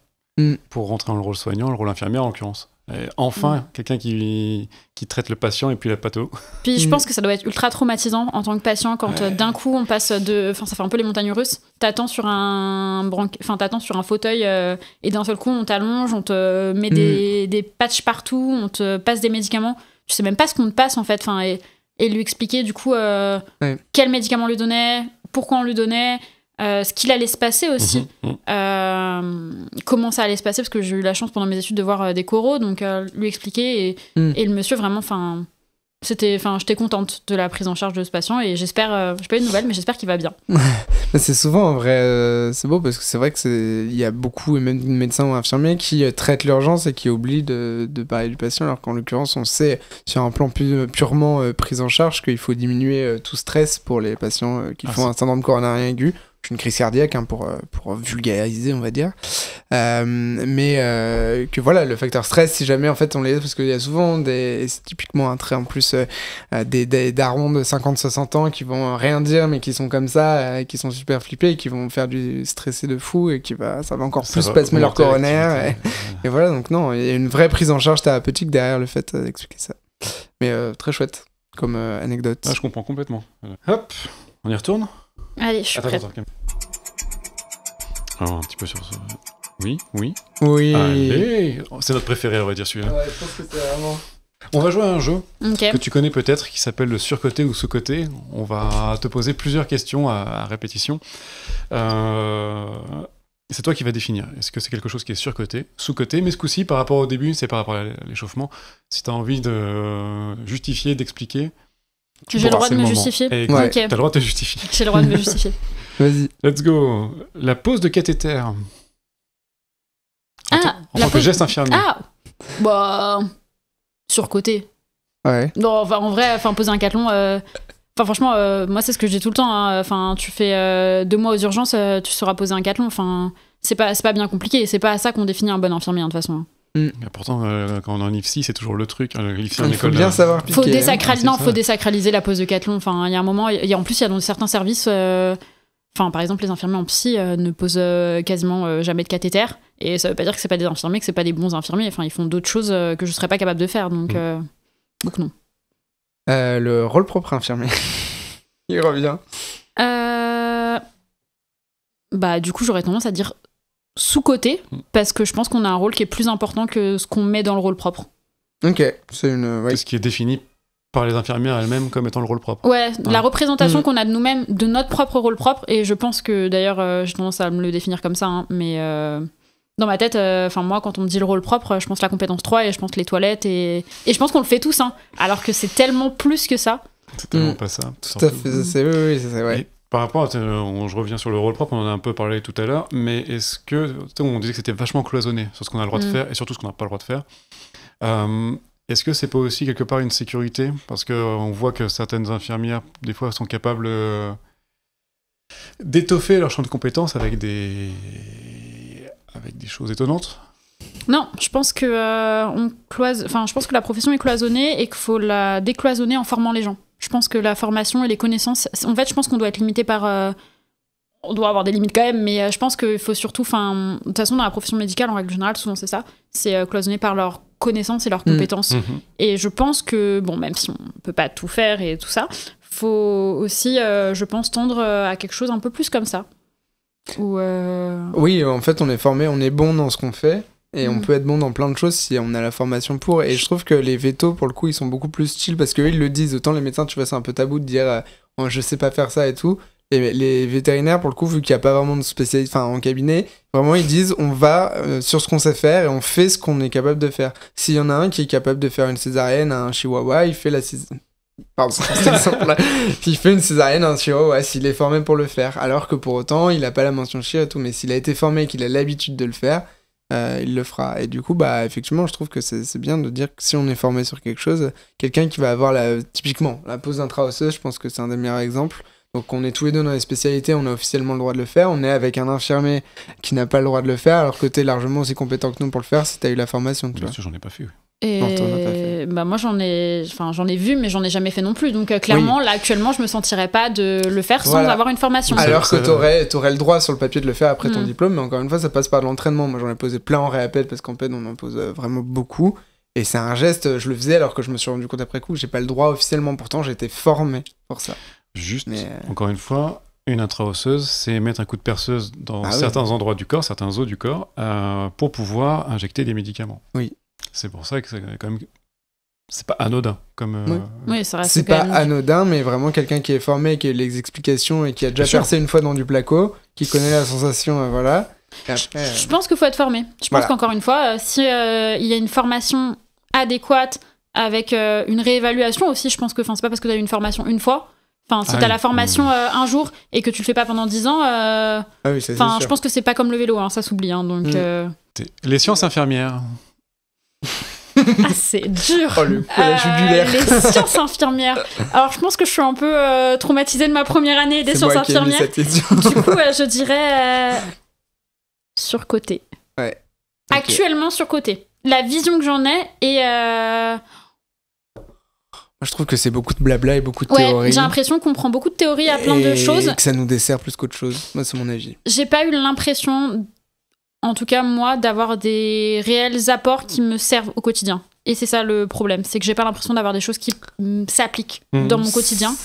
pour rentrer dans le rôle soignant, le rôle infirmière en l'occurrence. Et enfin, quelqu'un qui traite le patient et puis la patho. Puis je pense que ça doit être ultra traumatisant en tant que patient quand d'un coup on passe ça fait un peu les montagnes russes. T'attends sur un fauteuil et d'un seul coup on t'allonge, on te met des patchs partout, on te passe des médicaments. Tu sais même pas ce qu'on te passe en fait. Et lui expliquer du coup quel médicament on lui donnait, pourquoi on lui donnait. Ce qu'il allait se passer aussi, comment ça allait se passer, parce que j'ai eu la chance pendant mes études de voir des coros, donc lui expliquer, et le monsieur vraiment, j'étais contente de la prise en charge de ce patient et j'espère, j'ai pas eu de nouvelles, mais j'espère qu'il va bien. C'est souvent, en vrai, c'est beau parce que c'est vrai il y a beaucoup, et même médecins ou infirmiers, qui traitent l'urgence et qui oublient de parler du patient, alors qu'en l'occurrence, on sait, sur un plan purement prise en charge, qu'il faut diminuer tout stress pour les patients qui font un syndrome coronarien aigu. Une crise cardiaque, hein, pour vulgariser, on va dire. Mais que voilà, le facteur stress, si jamais en fait on les... Parce qu'il y a souvent c'est typiquement un trait en plus, des darons de 50-60 ans qui vont rien dire, mais qui sont comme ça, qui sont super flippés, et qui vont faire du stressé de fou, et ça va encore plus spasmer leur coronaire. Et voilà, donc non, il y a une vraie prise en charge thérapeutique derrière le fait d'expliquer ça. Mais très chouette, comme anecdote. Ah, je comprends complètement. Hop, on y retourne ? Allez, je suis prête. Alors, un petit peu sur ça. Oui. Allez. C'est notre préféré, on va dire, celui-là. Ouais, je pense que c'est vraiment... On va jouer à un jeu Okay. que tu connais peut-être, qui s'appelle le surcoté ou sous-coté. On va te poser plusieurs questions à répétition. C'est toi qui vas définir. Est-ce que c'est quelque chose qui est surcoté, sous-coté? Mais ce coup-ci, par rapport au début, c'est par rapport à l'échauffement. Si tu as envie de justifier, d'expliquer... J'ai le droit de me justifier. Ouais. T'as le droit de te justifier. J'ai le droit de me justifier. Vas-y. Let's go. La pose de cathéter. En tant que geste infirmier. Ah bah... Surcoté. Ouais. Non, enfin, en vrai, poser un cathlon... franchement, moi, c'est ce que je dis tout le temps. Hein. Tu fais 2 mois aux urgences, tu sauras poser un cathlon. Enfin, c'est pas bien compliqué. C'est pas à ça qu'on définit un bon infirmier, de toute façon. Et pourtant, quand on est en IFSI, c'est toujours le truc. L'IFSI en il faut école, bien savoir piquer. Faut désacraliser la pose de cathlon. Enfin, il y a un moment, en plus, il y a dans certains services, par exemple, les infirmiers en psy ne posent quasiment jamais de cathéter. Et ça veut pas dire que c'est pas des infirmiers, que c'est pas des bons infirmiers. Enfin, ils font d'autres choses que je serais pas capable de faire. Donc non. Le rôle propre infirmier. Il revient. Bah, du coup, j'aurais tendance à dire sous-coté, parce que je pense qu'on a un rôle qui est plus important que ce qu'on met dans le rôle propre. Ok, c'est une... C'est ce qui est défini par les infirmières elles-mêmes comme étant le rôle propre. Ouais, la représentation qu'on a de nous-mêmes, de notre propre rôle propre, et je pense que, d'ailleurs, j'ai tendance à me le définir comme ça, hein, mais dans ma tête, moi, quand on me dit le rôle propre, je pense la compétence 3, et je pense les toilettes, et je pense qu'on le fait tous, hein, alors que c'est tellement plus que ça. C'est tellement pas ça. Tout à fait, oui, c'est ouais. Et par rapport à, je reviens sur le rôle propre, on en a un peu parlé tout à l'heure, mais est-ce que, on disait que c'était vachement cloisonné sur ce qu'on a le droit de faire, et surtout ce qu'on n'a pas le droit de faire. Est-ce que c'est pas aussi quelque part une sécurité? Parce qu'on voit que certaines infirmières, des fois, sont capables d'étoffer leur champ de compétences avec des choses étonnantes. Non, je pense que je pense que la profession est cloisonnée et qu'il faut la décloisonner en formant les gens. Je pense que la formation et les connaissances... En fait, je pense qu'on doit être limité par... on doit avoir des limites quand même, mais je pense qu'il faut surtout... de toute façon, dans la profession médicale, en règle générale, souvent c'est ça. C'est cloisonné par leurs connaissances et leurs compétences. Et je pense que, même si on peut pas tout faire et tout ça, faut aussi, je pense, tendre à quelque chose un peu plus comme ça. Oui, en fait, on est formé, on est bon dans ce qu'on fait. Et on peut être bon dans plein de choses si on a la formation pour. Et je trouve que les vétos, pour le coup, ils sont beaucoup plus chill parce qu'eux, ils le disent. Autant les médecins, tu vois, c'est un peu tabou de dire je sais pas faire ça et tout. Et les vétérinaires, pour le coup, vu qu'il n'y a pas vraiment de spécialiste en cabinet, vraiment, ils disent on va sur ce qu'on sait faire et on fait ce qu'on est capable de faire. S'il y en a un qui est capable de faire une césarienne à un chihuahua, il fait la césarienne. Pardon, c'est exemple. Il fait une césarienne à un chihuahua s'il est formé pour le faire. Alors que pour autant, il n'a pas la mention chir et tout. Mais s'il a été formé et qu'il a l'habitude de le faire, il le fera. Et du coup, effectivement, je trouve que c'est bien de dire que si on est formé sur quelque chose, quelqu'un qui va avoir typiquement la pose intra-osseuse, je pense que c'est un des meilleurs exemples. Donc on est tous les deux dans les spécialités, on a officiellement le droit de le faire, on est avec un infirmier qui n'a pas le droit de le faire, alors que t'es largement aussi compétent que nous pour le faire si t'as eu la formation. Bien sûr, j'en ai pas fait. Et non, t'en as pas fait. Moi j'en ai vu, mais j'en ai jamais fait non plus. Donc clairement, là actuellement, je me sentirais pas de le faire sans avoir une formation. Alors que t'aurais le droit sur le papier de le faire après ton diplôme, mais encore une fois, ça passe par de l'entraînement. Moi j'en ai posé plein en réappel parce qu'en PED on en pose vraiment beaucoup. Et c'est un geste, je le faisais alors que je me suis rendu compte après coup, j'ai pas le droit officiellement, pourtant j'ai été formé pour ça. Juste, encore une fois, une intra-osseuse, c'est mettre un coup de perceuse dans certains endroits du corps, certains os du corps, pour pouvoir injecter des médicaments. Oui. C'est pour ça que c'est quand même... C'est pas anodin. Oui, ça reste c'est pas anodin, mais vraiment quelqu'un qui est formé, qui a eu les explications et qui a déjà percé une fois dans du placo, qui connaît la sensation, voilà. Et après, je pense qu'il faut être formé. Je pense qu'encore une fois, si il y a une formation adéquate avec une réévaluation aussi. Je pense que c'est pas parce que tu as eu une formation une fois. Enfin, si tu as la formation un jour et que tu le fais pas pendant 10 ans, je pense que c'est pas comme le vélo, ça s'oublie. Donc, Les sciences infirmières. Ah, c'est dur. Oh, le collège jugulaire. Les sciences infirmières. Alors, je pense que je suis un peu traumatisée de ma première année des sciences infirmières. Du coup, je dirais surcoté. Ouais. Okay. Actuellement surcoté. La vision que j'en ai et je trouve que c'est beaucoup de blabla et beaucoup de théories. J'ai l'impression qu'on prend beaucoup de théories à plein de choses. Et que ça nous dessert plus qu'autre chose. Moi, c'est mon avis. J'ai pas eu l'impression, en tout cas moi, d'avoir des réels apports qui me servent au quotidien. Et c'est ça le problème, c'est que j'ai pas l'impression d'avoir des choses qui s'appliquent dans mon quotidien.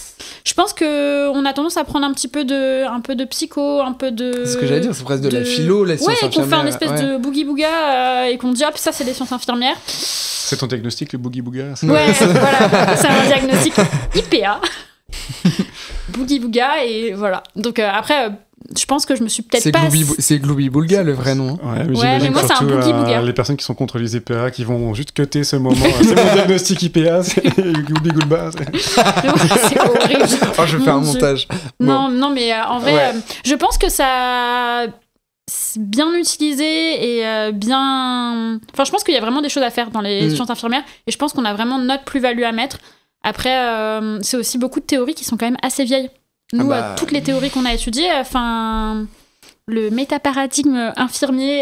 Je pense qu'on a tendance à prendre un peu de psycho, un peu de... C'est ce que j'allais dire, c'est presque de la philo, la science infirmière. Ouais, qu'on fait un espèce de boogie-booga et qu'on dit, hop, ça c'est des sciences infirmières. C'est ton diagnostic, le boogie-booga? Ouais, voilà, c'est un diagnostic IPA. Boogie-booga, et voilà. Donc après... je pense que je me suis peut-être pas... C'est Glooby-Boulga, le vrai nom. Ouais, mais moi, c'est un boogie-booga. Les personnes qui sont contre les IPA, qui vont juste cutter ce moment. C'est mon diagnostic IPA, c'est Glooby-Boulga. C'est horrible. Oh, je fais un montage. Non, mais en vrai, je pense que ça... c'est bien utilisé et bien... Enfin, je pense qu'il y a vraiment des choses à faire dans les sciences infirmières, et je pense qu'on a vraiment notre plus-value à mettre. Après, c'est aussi beaucoup de théories qui sont quand même assez vieilles. Nous, toutes les théories qu'on a étudiées, le métaparadigme infirmier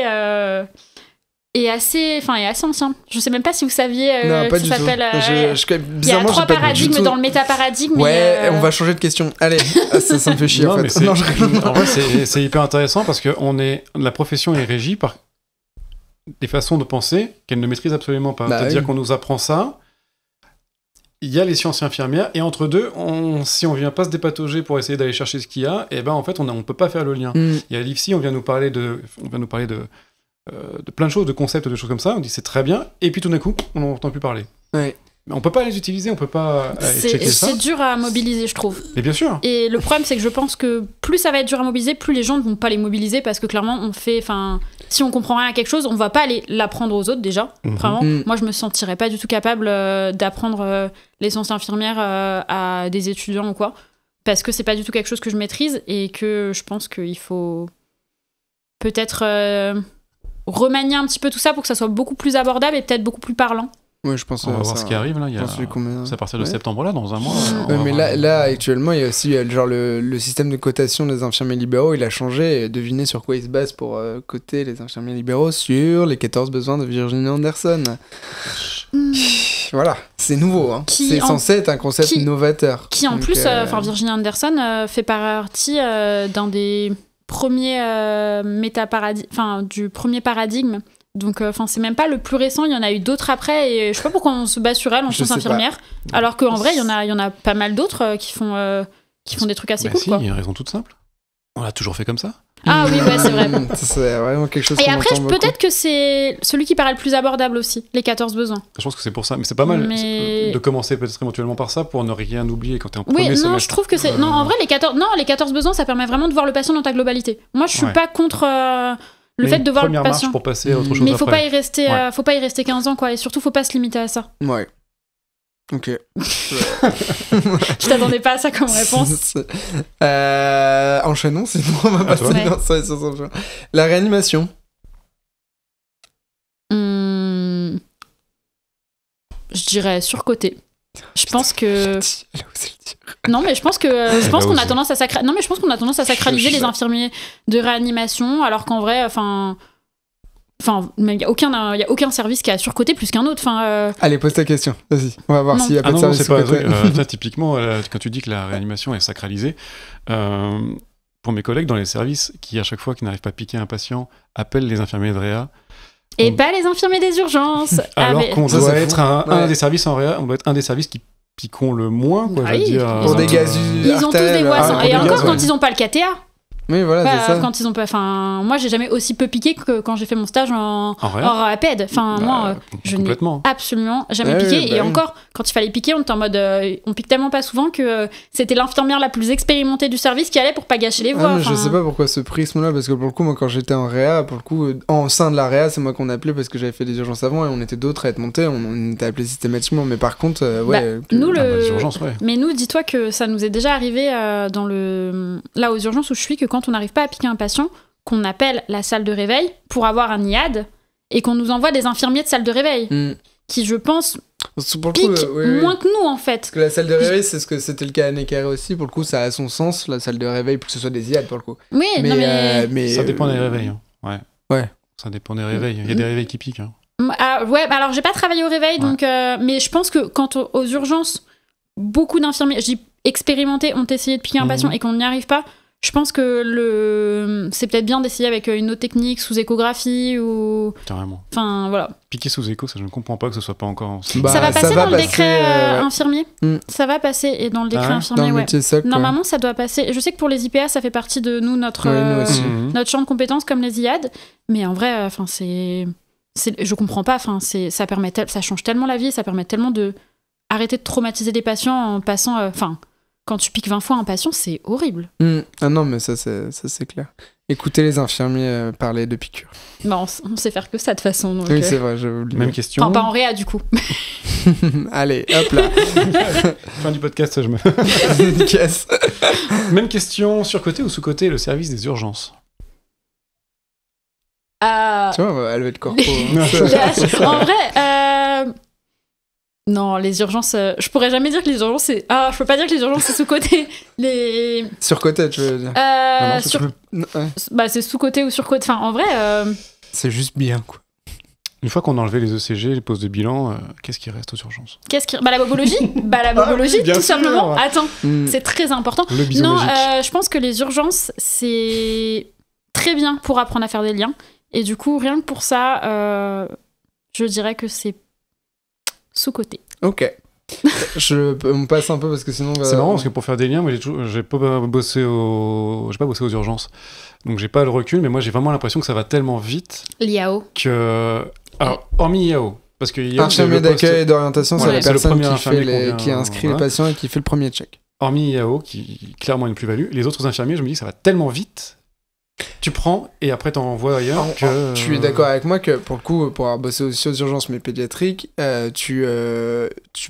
est assez ancien. Je sais même pas si vous saviez que ça s'appelle... il y a 3 paradigmes dans le métaparadigme. Ouais, on va changer de question. Allez, ça me fait chier, en fait. En vrai, c'est hyper intéressant parce que la profession est régie par des façons de penser qu'elle ne maîtrise absolument pas. C'est-à-dire qu'on nous apprend ça. Il y a les sciences infirmières, et entre deux, si on vient pas se dépatauger pour essayer d'aller chercher ce qu'il y a, et ben en fait on peut pas faire le lien. Il y a l'IFSI, on vient nous parler de plein de choses, de concepts, de choses comme ça. On dit c'est très bien, et puis tout d'un coup on n'entend plus parler. Ouais. Mais on peut pas les utiliser, on peut pas checker ça. C'est dur à mobiliser, je trouve. Mais bien sûr. Et le problème, c'est que je pense que plus ça va être dur à mobiliser, plus les gens ne vont pas les mobiliser, parce que clairement, si on comprend rien à quelque chose, on va pas aller l'apprendre aux autres déjà. Vraiment. Moi, je me sentirais pas du tout capable d'apprendre les sciences infirmières à des étudiants ou quoi, parce que c'est pas du tout quelque chose que je maîtrise, et que je pense qu'il faut peut-être remanier un petit peu tout ça pour que ça soit beaucoup plus abordable et peut-être beaucoup plus parlant. Ouais, je pense. On va voir ce qui arrive là. C'est à partir de septembre là, dans un mois. Mais là, actuellement, il y a aussi le système de cotation des infirmiers libéraux. Il a changé. Et devinez sur quoi il se base pour coter les infirmiers libéraux? Sur les 14 besoins de Virginia Anderson. Voilà, c'est nouveau. C'est censé être un concept novateur. Qui en plus, Virginia Anderson fait partie d'un des premiers du premier paradigme. Donc, c'est même pas le plus récent, il y en a eu d'autres après, et je sais pas pourquoi on se base sur elle en sciences infirmières, alors qu'en vrai, il y en a pas mal d'autres qui font des trucs assez cool. Il y a une raison toute simple. On l'a toujours fait comme ça. Ah oui, c'est vrai. C'est vraiment quelque chose. Et après, peut-être que c'est celui qui paraît le plus abordable aussi, les 14 besoins. Je pense que c'est pour ça, mais c'est pas mal de commencer peut-être éventuellement par ça pour ne rien oublier quand t'es en premier semestre. Non, je trouve que c'est... Non, en vrai, les 14 besoins, ça permet vraiment de voir le patient dans ta globalité. Moi, je suis pas contre... le fait de voir le patient. Marche pour passer à autre chose. Mais faut pas y rester 15 ans, quoi. Et surtout, faut pas se limiter à ça. Ouais. Ok. Je t'attendais pas à ça comme réponse. Enchaînons, sinon on va passer dans ça. La réanimation. Je dirais surcoté. Je pense que... Non, mais je pense qu'on a tendance à sacraliser les infirmiers de réanimation, alors qu'en vrai, il y a aucun service qui a surcoté plus qu'un autre. Allez, pose ta question. Vas-y, on va voir s'il y a pas de service surcoté. Typiquement, quand tu dis que la réanimation est sacralisée, pour mes collègues dans les services qui, à chaque fois qu'ils n'arrivent pas à piquer un patient, appellent les infirmiers de réa. Et pas les infirmiers des urgences. Alors qu'on doit être un des services en réa, on doit être un des services qui piquons le moins, quoi. Pour des gazus. Ils ont tous des voix. Et encore, quand ils n'ont pas le KTA. Oui, voilà, c'est ça. Quand ils ont pas. Enfin, moi, j'ai jamais aussi peu piqué que quand j'ai fait mon stage en rapide. Enfin, moi, je n'ai absolument jamais piqué. Et encore, quand il fallait piquer, on était en mode. On pique tellement pas souvent que c'était l'infirmière la plus expérimentée du service qui allait pour pas gâcher les voies. Mais je sais pas pourquoi ce prisme-là, parce que pour le coup, moi, quand j'étais en réa, en sein de la réa, c'est moi qu'on appelait parce que j'avais fait des urgences avant et on était d'autres à être montés, on était appelés systématiquement. Mais par contre, les urgences, Mais nous, dis-toi que ça nous est déjà arrivé là aux urgences où je suis, que quand on n'arrive pas à piquer un patient, qu'on appelle la salle de réveil pour avoir un IAD et qu'on nous envoie des infirmiers de salle de réveil qui, je pense, piquent moins que nous en fait. Parce que la salle de réveil, c'est ce que c'était le cas à Necker aussi, pour le coup ça a son sens, la salle de réveil, pour que ce soit des IAD pour le coup. Oui, mais ça dépend des réveils. Hein. Ouais. Ça dépend des réveils. Il y a des réveils qui piquent. Hein. Alors j'ai pas travaillé au réveil, donc, mais je pense que quand aux urgences, beaucoup d'infirmiers, expérimentés, ont essayé de piquer un patient et qu'on n'y arrive pas, je pense que c'est peut-être bien d'essayer avec une autre technique, sous échographie ou... Carrément. Enfin, voilà. Piquer sous écho, ça je ne comprends pas que ce soit pas encore... ça va passer dans le décret infirmier. Ça va passer, et dans le décret infirmier, dans le métier SOC, normalement, ça doit passer. Je sais que pour les IPA, ça fait partie de nous, notre champ de compétences, comme les IAD. Mais en vrai, enfin, je comprends pas. Enfin, ça change tellement la vie, ça permet tellement de arrêter de traumatiser les patients en passant... Quand tu piques 20 fois un patient, c'est horrible. Ah non, mais ça c'est clair. Écoutez les infirmiers parler de piqûres. On sait faire que ça de toute façon. Donc, oui, c'est vrai, j'avais oublié. Même question. Enfin, pas en réa, du coup. Allez, hop là. Fin du podcast, je me... Yes. Même question, surcoté ou sous-coté, le service des urgences? Tu vois, elle va être corpo. En vrai... Non, les urgences... je pourrais jamais dire que les urgences, c'est... je peux pas dire que les urgences, c'est sous-côté. Surcoté, tu veux dire c'est sous-côté ou sur-côté. Enfin, en vrai... C'est juste bien, quoi. Une fois qu'on a enlevé les ECG, les postes de bilan, qu'est-ce qui reste aux urgences? La bobologie. La bobologie, tout simplement. Attends, c'est très important. Le bisologique. Non, je pense que les urgences, c'est très bien pour apprendre à faire des liens. Et du coup, rien que pour ça, je dirais que c'est sous-côté. Ok. On passe un peu parce que sinon... C'est marrant parce que pour faire des liens, moi j'ai pas bossé aux urgences. Donc j'ai pas le recul, mais moi j'ai vraiment l'impression que ça va tellement vite. L'IAO. Alors, hormis IAO. Parce que IAO, infirmier d'accueil et d'orientation, c'est la personne qui inscrit les patients et qui fait le premier check. Hormis IAO, qui clairement une plus-value, les autres infirmiers, je me dis que ça va tellement vite. Tu prends et après t'en envoies ailleurs. Tu es d'accord avec moi que pour le coup, pour avoir bossé aussi aux urgences mais pédiatriques, tu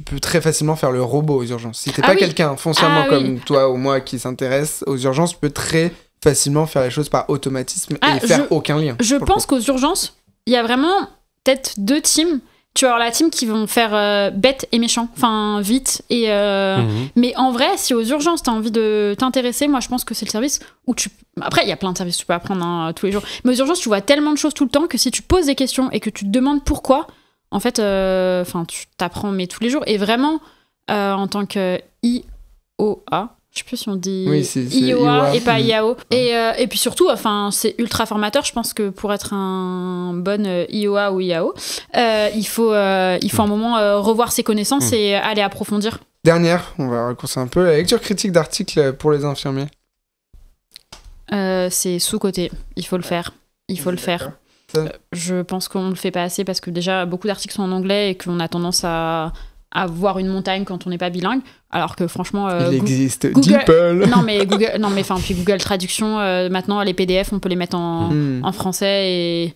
peux très facilement faire le robot aux urgences. Si t'es pas quelqu'un foncièrement comme toi ou moi qui s'intéresse aux urgences, tu peux très facilement faire les choses par automatisme et faire aucun lien. Je pense qu'aux urgences, il y a vraiment peut-être deux teams. Tu vas avoir la team qui vont faire bête et méchant, enfin vite. Mais en vrai, si aux urgences t'as envie de t'intéresser, moi je pense que c'est le service où tu... Après, il y a plein de services que tu peux apprendre tous les jours. Mais aux urgences, tu vois tellement de choses tout le temps que si tu poses des questions et que tu te demandes pourquoi, en fait, tu t'apprends tous les jours. Et vraiment, en tant que IOA, je sais plus si on dit IOA et pas IAO. Et puis surtout, c'est ultra formateur. Je pense que pour être un bon IOA ou IAO, il faut un moment revoir ses connaissances et aller approfondir. Dernière, on va raccourcir un peu, la lecture critique d'articles pour les infirmiers. C'est sous-côté. Il faut le faire. Je pense qu'on le fait pas assez parce que déjà, beaucoup d'articles sont en anglais et qu'on a tendance à voir une montagne quand on n'est pas bilingue, alors que franchement il existe Google... DeepL. puis Google Traduction, maintenant les PDF on peut les mettre en français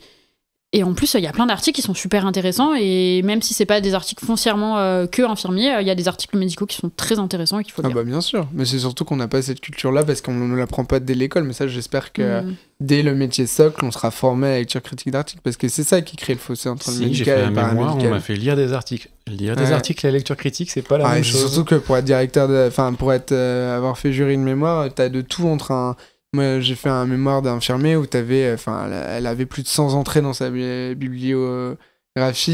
et en plus il y a plein d'articles qui sont super intéressants et même si c'est pas des articles foncièrement que infirmiers, il y a des articles médicaux qui sont très intéressants et qu'il faut lire. Bien sûr, mais c'est surtout qu'on n'a pas cette culture là parce qu'on ne l'apprend pas dès l'école, mais ça j'espère que dès le métier socle on sera formé à la lecture critique d'articles parce que c'est ça qui crée le fossé entre le médical et le paramédical. On m'a fait lire des articles. Lire des articles et la lecture critique, c'est pas la même chose. Surtout que pour être directeur avoir fait jury de mémoire, t'as de tout entre Moi, j'ai fait un mémoire d'infirmier où elle avait plus de 100 entrées dans sa bibliographie.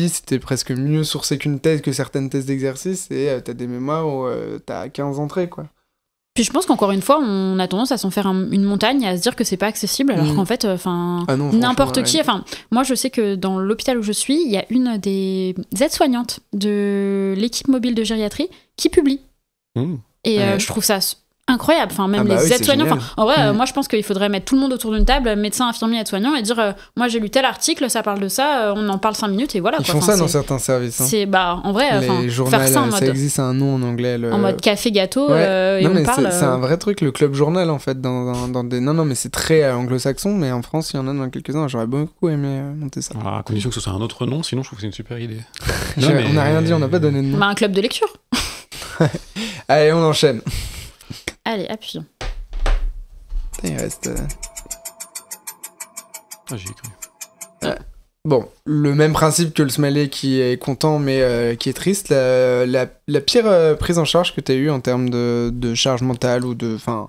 C'était presque mieux sourcé qu'une thèse, que certaines thèses d'exercice. Et t'as des mémoires où t'as 15 entrées, quoi. Puis je pense qu'encore une fois, on a tendance à s'en faire une montagne et à se dire que c'est pas accessible, alors qu'en fait, n'importe qui. Moi, je sais que dans l'hôpital où je suis, il y a une des aides-soignantes de l'équipe mobile de gériatrie qui publie. Et je trouve ça incroyable, enfin même les aides-soignants, en vrai moi je pense qu'il faudrait mettre tout le monde autour d'une table, médecin, infirmier, aide-soignant, et dire moi j'ai lu tel article, ça parle de ça, on en parle 5 minutes et voilà. Ils font ça dans certains services. C'est en vrai, les journaux, faire ça en mode, ça existe un nom en anglais. En mode café gâteau et non, on parle. C'est un vrai truc, le club journal en fait, dans des. Non mais c'est très anglo-saxon, mais en France il y en a dans quelques-uns. J'aurais beaucoup aimé monter ça. À condition que ce soit un autre nom, sinon je trouve que c'est une super idée. On n'a rien dit, on n'a pas donné de nom. Un club de lecture. Allez, on enchaîne. Allez, appuyons. Il reste. J'y ai cru. Bon, le même principe que le smiley qui est content mais qui est triste. La pire prise en charge que tu as eue en termes de charge mentale ou de. Enfin,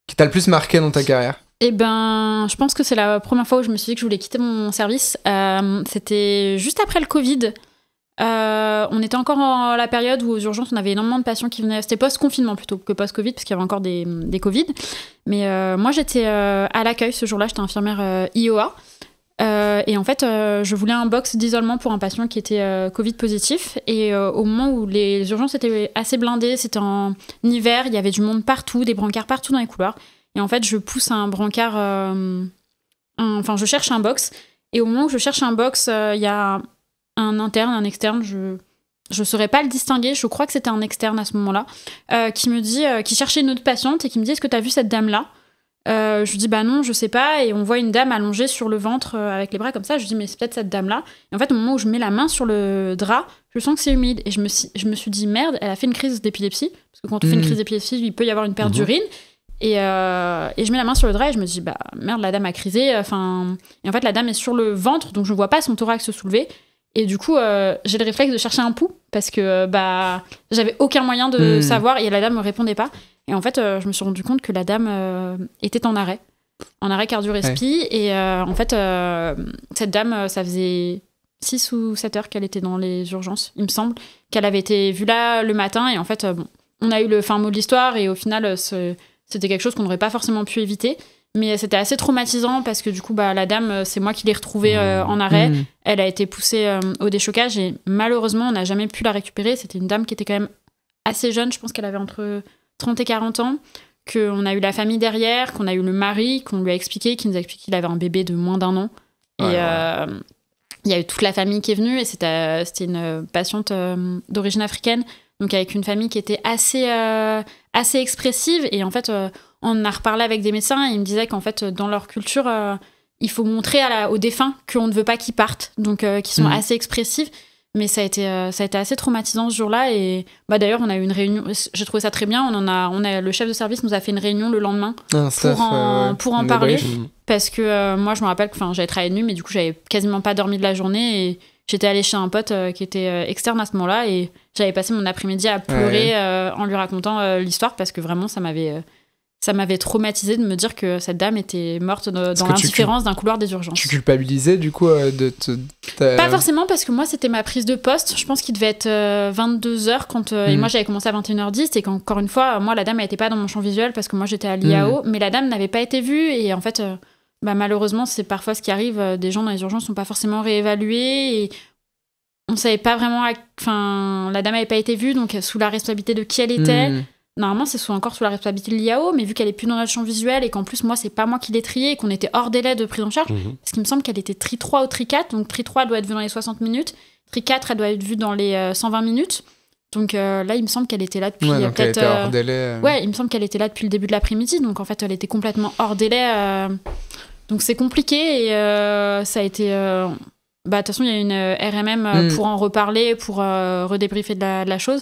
qui t'a le plus marqué dans ta carrière? Je pense que c'est la première fois où je me suis dit que je voulais quitter mon service. C'était juste après le Covid. On était encore dans la période où aux urgences on avait énormément de patients qui venaient, c'était post-confinement plutôt que post-Covid parce qu'il y avait encore des Covid, mais moi j'étais à l'accueil ce jour-là, j'étais infirmière IOA et en fait je voulais un box d'isolement pour un patient qui était Covid positif et au moment où les urgences étaient assez blindées, c'était en hiver, il y avait du monde partout, des brancards partout dans les couloirs et en fait je pousse un brancard, je cherche un box et au moment où je cherche un box il y a un interne, un externe, je saurais pas le distinguer, je crois que c'était un externe à ce moment-là, qui me dit, qui cherchait une autre patiente et qui me dit est-ce que t'as vu cette dame-là? Je lui dis bah non, je sais pas, et on voit une dame allongée sur le ventre avec les bras comme ça, je lui dis mais c'est peut-être cette dame-là, et en fait au moment où je mets la main sur le drap, je sens que c'est humide, et je me suis dit merde, elle a fait une crise d'épilepsie, parce que quand on fait une crise d'épilepsie, il peut y avoir une perte d'urine, et je mets la main sur le drap et je me dis bah merde, la dame a crisé, et en fait la dame est sur le ventre, donc je vois pas son thorax se soulever. Et du coup, j'ai le réflexe de chercher un pouls parce que j'avais aucun moyen de savoir et la dame me répondait pas. Et en fait, je me suis rendu compte que la dame était en arrêt cardio-respi. Ouais. Et en fait, cette dame, ça faisait 6 ou 7 heures qu'elle était dans les urgences, il me semble, qu'elle avait été vue là le matin. Et en fait, on a eu le fin mot de l'histoire et au final, c'était quelque chose qu'on n'aurait pas forcément pu éviter. Mais c'était assez traumatisant parce que du coup, la dame, c'est moi qui l'ai retrouvée en arrêt. Elle a été poussée au déchocage et malheureusement, on n'a jamais pu la récupérer. C'était une dame qui était quand même assez jeune. Je pense qu'elle avait entre 30 et 40 ans. Qu'on a eu la famille derrière, qu'on a eu le mari, qu'on lui a expliqué, qui nous a expliqué qu'il avait un bébé de moins d'1 an. Et il y a eu toute la famille qui est venue et c'était une patiente d'origine africaine. Donc avec une famille qui était assez expressive. Et en fait... on a reparlé avec des médecins et ils me disaient qu'en fait, dans leur culture, il faut montrer aux défunts qu'on ne veut pas qu'ils partent, donc qu'ils sont assez expressifs. Mais ça a été assez traumatisant ce jour-là. Et d'ailleurs, on a eu une réunion, j'ai trouvé ça très bien. Le chef de service nous a fait une réunion le lendemain pour en parler. Parce que moi, je me rappelle que j'avais travaillé de nuit, mais du coup, j'avais quasiment pas dormi de la journée. Et j'étais allée chez un pote qui était externe à ce moment-là. Et j'avais passé mon après-midi à pleurer en lui racontant l'histoire parce que vraiment, ça m'avait traumatisée de me dire que cette dame était morte dans l'indifférence d'un couloir des urgences. Tu culpabilisais du coup Pas forcément parce que moi c'était ma prise de poste. Je pense qu'il devait être 22h et moi j'avais commencé à 21h10 et qu'encore une fois, moi la dame elle était pas dans mon champ visuel parce que moi j'étais à l'IAO, mais la dame n'avait pas été vue et en fait malheureusement c'est parfois ce qui arrive, des gens dans les urgences sont pas forcément réévalués et on savait pas vraiment, la dame avait pas été vue donc sous la responsabilité de qui elle était. Normalement, c'est encore sous la responsabilité de l'IAO, mais vu qu'elle est plus dans le champ visuel et qu'en plus, moi, c'est pas moi qui l'ai triée et qu'on était hors délai de prise en charge, parce qu'il me semble qu'elle était tri 3 ou tri 4, donc tri 3, elle doit être vue dans les 60 minutes, tri 4, elle doit être vue dans les 120 minutes. Donc là, il me semble qu'elle était là depuis peut-être... Elle était hors délai. Ouais, il me semble qu'elle était là depuis le début de l'après-midi, donc en fait, elle était complètement hors délai. Donc c'est compliqué et ça a été... de toute façon, il y a une RMM pour en reparler, pour redébriefer de la chose.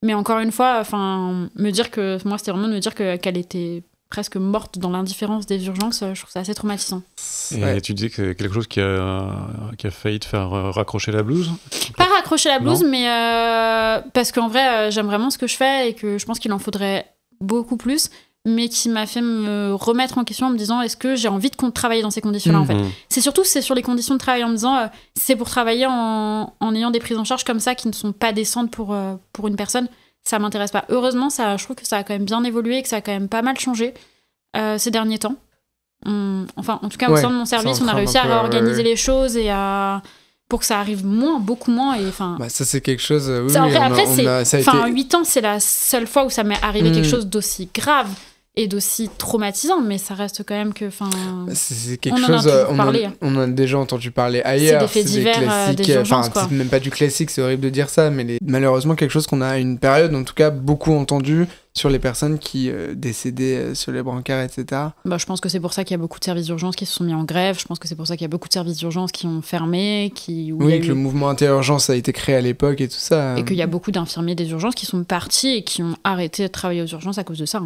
Mais encore une fois, me dire que moi, c'était vraiment de me dire qu'elle était presque morte dans l'indifférence des urgences. Je trouve ça assez traumatisant. Et tu disais que quelque chose qui a failli te faire raccrocher la blouse? Pas raccrocher la blouse, mais parce qu'en vrai, j'aime vraiment ce que je fais et que je pense qu'il en faudrait beaucoup plus, mais qui m'a fait me remettre en question en me disant est-ce que j'ai envie de travailler dans ces conditions-là en fait. C'est sur les conditions de travail en me disant c'est pour travailler en ayant des prises en charge comme ça qui ne sont pas décentes pour une personne, ça m'intéresse pas. Heureusement, je trouve que ça a quand même bien évolué et que ça a quand même pas mal changé ces derniers temps. En tout cas, au sein de mon service, on a réussi à réorganiser les choses et pour que ça arrive beaucoup moins. Et, ça, c'est quelque chose... 8 ans, c'est la seule fois où ça m'est arrivé quelque chose d'aussi grave. et d'aussi traumatisant, mais ça reste quand même que... C'est quelque chose... On en a déjà entendu parler ailleurs. C'est des faits divers, des urgences, quoi. C'est même pas du classique, c'est horrible de dire ça, mais malheureusement quelque chose qu'on a à une période, en tout cas, beaucoup entendu sur les personnes qui décédaient sur les brancards, etc. Je pense que c'est pour ça qu'il y a beaucoup de services d'urgence qui se sont mis en grève. Je pense que c'est pour ça qu'il y a beaucoup de services d'urgence qui ont fermé. Oui, que le mouvement anti-urgence a été créé à l'époque et tout ça. Et qu'il y a beaucoup d'infirmiers des urgences qui sont partis et qui ont arrêté de travailler aux urgences à cause de ça.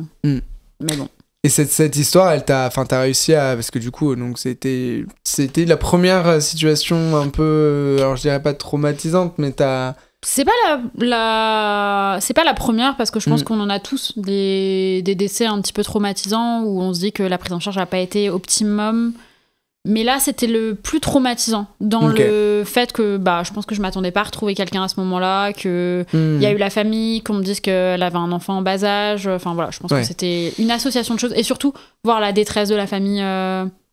Mais bon. Et cette histoire, t'as réussi à... Parce que du coup, donc c'était la première situation un peu... Alors je dirais pas traumatisante, mais c'est pas la première, parce que je pense qu'on en a tous des décès un petit peu traumatisants où on se dit que la prise en charge n'a pas été optimum. Mais là, c'était le plus traumatisant dans le fait que je pense que je m'attendais pas à retrouver quelqu'un à ce moment-là, qu'il y a eu la famille, qu'on me dise qu'elle avait un enfant en bas âge. Enfin voilà, je pense que c'était une association de choses. Et surtout, voir la détresse de la famille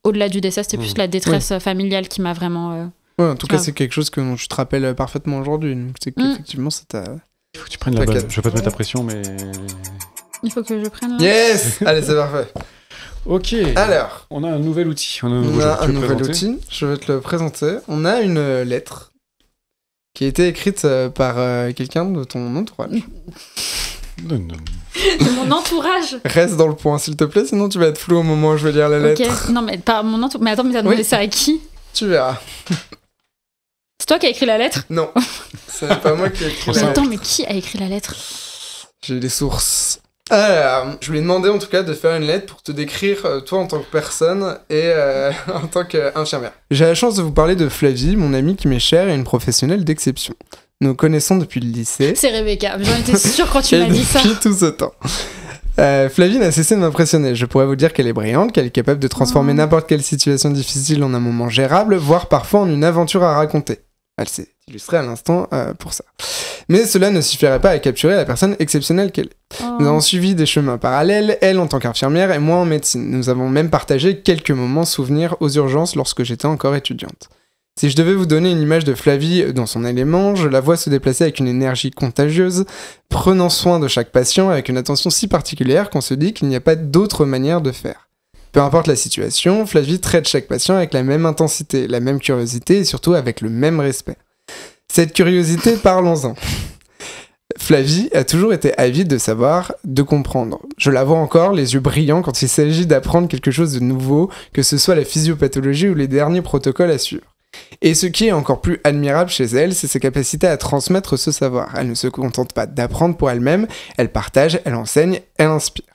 au-delà du décès, c'était plus la détresse familiale qui m'a vraiment... en tout cas, c'est quelque chose que tu te rappelles parfaitement aujourd'hui. Donc c'est qu'effectivement, ça t'a... Il faut que tu prennes la bonne. Je vais pas te mettre la pression, mais... Il faut que je prenne la... Yes. Allez, c'est parfait. Ok. Alors, on a un nouvel outil. On a un nouvel outil. Je vais te le présenter. On a une lettre qui a été écrite par quelqu'un de ton entourage. Non. De mon entourage. Reste dans le point, s'il te plaît, sinon tu vas être flou au moment où je vais lire la lettre. Ok. Non, mais pas mon entourage. Mais attends, mais t'as demandé ça à qui ? Tu verras. C'est toi qui as écrit la lettre ? Non, c'est pas moi qui ai écrit la lettre. Attends, mais qui a écrit la lettre ? J'ai des sources. Alors, je lui ai demandé en tout cas de faire une lettre pour te décrire toi en tant que personne et en tant qu'infirmière. J'ai la chance de vous parler de Flavie, mon amie qui m'est chère et une professionnelle d'exception. Nous connaissons depuis le lycée. C'est Rebecca, j'en étais sûre quand tu m'as dit ça. Depuis tout ce temps. Flavie n'a cessé de m'impressionner. Je pourrais vous dire qu'elle est brillante, qu'elle est capable de transformer n'importe quelle situation difficile en un moment gérable, voire parfois en une aventure à raconter. Elle s'est illustrée à l'instant pour ça. Mais cela ne suffirait pas à capturer la personne exceptionnelle qu'elle est. Nous avons suivi des chemins parallèles, elle en tant qu'infirmière et moi en médecine. Nous avons même partagé quelques moments souvenirs aux urgences lorsque j'étais encore étudiante. Si je devais vous donner une image de Flavie dans son élément, je la vois se déplacer avec une énergie contagieuse, prenant soin de chaque patient avec une attention si particulière qu'on se dit qu'il n'y a pas d'autre manière de faire. Peu importe la situation, Flavie traite chaque patient avec la même intensité, la même curiosité et surtout avec le même respect. Cette curiosité, parlons-en. Flavie a toujours été avide de savoir, de comprendre. Je la vois encore, les yeux brillants quand il s'agit d'apprendre quelque chose de nouveau, que ce soit la physiopathologie ou les derniers protocoles à suivre. Et ce qui est encore plus admirable chez elle, c'est sa capacité à transmettre ce savoir. Elle ne se contente pas d'apprendre pour elle-même, elle partage, elle enseigne, elle inspire.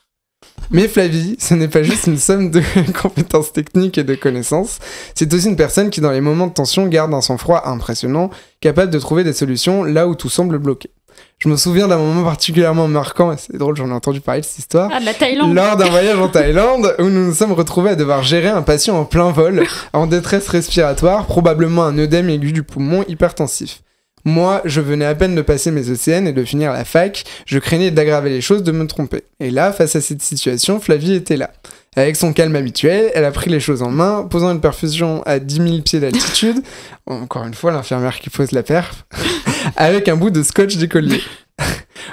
Mais Flavie, ce n'est pas juste une somme de compétences techniques et de connaissances, c'est aussi une personne qui dans les moments de tension garde un sang-froid impressionnant, capable de trouver des solutions là où tout semble bloqué. Je me souviens d'un moment particulièrement marquant, et c'est drôle, j'en ai entendu parler de cette histoire. Ah, de la Thaïlande. Lors d'un voyage en Thaïlande, où nous nous sommes retrouvés à devoir gérer un patient en plein vol, en détresse respiratoire, probablement un œdème aigu du poumon hypertensif. Moi, je venais à peine de passer mes ECN et de finir la fac, je craignais d'aggraver les choses, de me tromper. Et là, face à cette situation, Flavie était là. Avec son calme habituel, elle a pris les choses en main, posant une perfusion à 10 000 pieds d'altitude, encore une fois l'infirmière qui pose la perf, avec un bout de scotch décollé.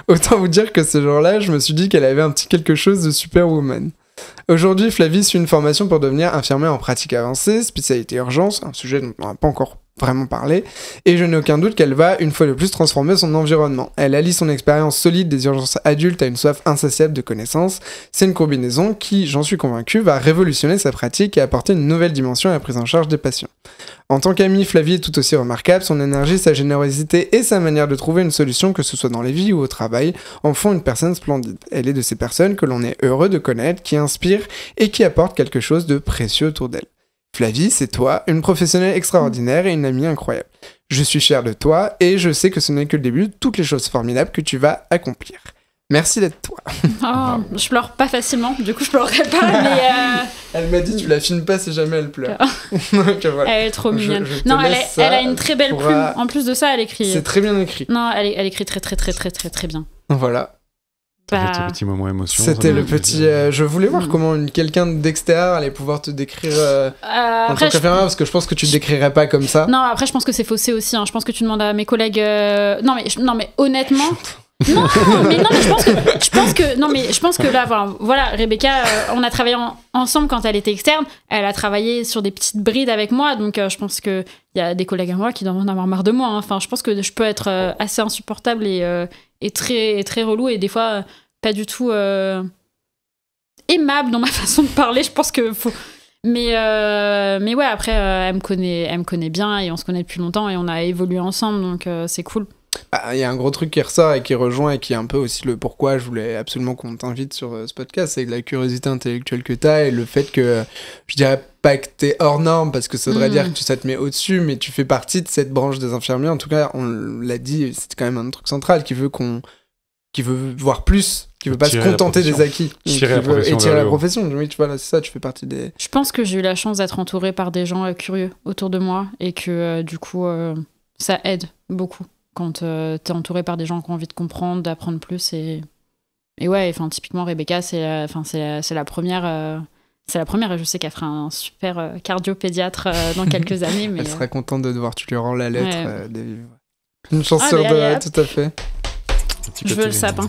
Autant vous dire que ce jour-là, je me suis dit qu'elle avait un petit quelque chose de superwoman. Aujourd'hui, Flavie suit une formation pour devenir infirmière en pratique avancée, spécialité urgence, un sujet dont on n'a pas encore vraiment parlé, et je n'ai aucun doute qu'elle va, une fois de plus, transformer son environnement. Elle allie son expérience solide des urgences adultes à une soif insatiable de connaissances. C'est une combinaison qui, j'en suis convaincu, va révolutionner sa pratique et apporter une nouvelle dimension à la prise en charge des patients. En tant qu'amie, Flavie est tout aussi remarquable, son énergie, sa générosité et sa manière de trouver une solution, que ce soit dans les vies ou au travail, en font une personne splendide. Elle est de ces personnes que l'on est heureux de connaître, qui inspirent et qui apportent quelque chose de précieux autour d'elle. Flavie, c'est toi, une professionnelle extraordinaire et une amie incroyable. Je suis fier de toi et je sais que ce n'est que le début de toutes les choses formidables que tu vas accomplir. Merci d'être toi. Oh, je pleure pas facilement, du coup je pleurerai pas, mais... Elle m'a dit tu la filmes pas si jamais elle pleure. Donc, voilà. Elle est trop mignonne. Non, elle a une très belle plume. En plus de ça, elle écrit... C'est très bien écrit. Non, elle écrit très bien. Voilà. C'était le petit moment émotion. C'était le petit... je voulais voir comment quelqu'un d'extérieur allait pouvoir te décrire en tant qu'infirmière, parce que je pense que tu te décrirais pas comme ça. Non, après je pense que c'est faussé aussi. Hein. Je pense que tu demandes à mes collègues... Non, mais honnêtement... Non, mais je pense que là, voilà, Rebecca, on a travaillé ensemble quand elle était externe. Elle a travaillé sur des petites brides avec moi, donc je pense qu'il y a des collègues à moi qui doivent en avoir marre de moi. Hein. Enfin, je pense que je peux être assez insupportable et très, très relou, et des fois, pas du tout aimable dans ma façon de parler. Je pense que faut... Mais ouais, après, elle me connaît bien, et on se connaît depuis longtemps, et on a évolué ensemble, donc c'est cool. Il y a un gros truc qui ressort et qui rejoint et qui est un peu aussi le pourquoi je voulais absolument qu'on t'invite sur ce podcast, c'est la curiosité intellectuelle que t'as et le fait que, je dirais pas que t'es hors norme parce que ça voudrait dire que ça te met au-dessus, mais tu fais partie de cette branche des infirmiers. En tout cas, on l'a dit, c'est quand même un truc central qui veut voir plus, qui veut pas se contenter des acquis, tirer la profession. Oui, tu vois, là, c'est ça, tu fais partie des... Je pense que j'ai eu la chance d'être entourée par des gens curieux autour de moi, et que du coup, ça aide beaucoup quand t'es entouré par des gens qui ont envie de comprendre, d'apprendre plus. Et ouais, enfin, typiquement, Rebecca, c'est la première. C'est la première, et je sais qu'elle fera un super cardiopédiatre dans quelques années. Mais, elle sera contente de devoir, tu lui rends la lettre. Ouais. Une chance sur deux, tout à fait. Je veux le sapin.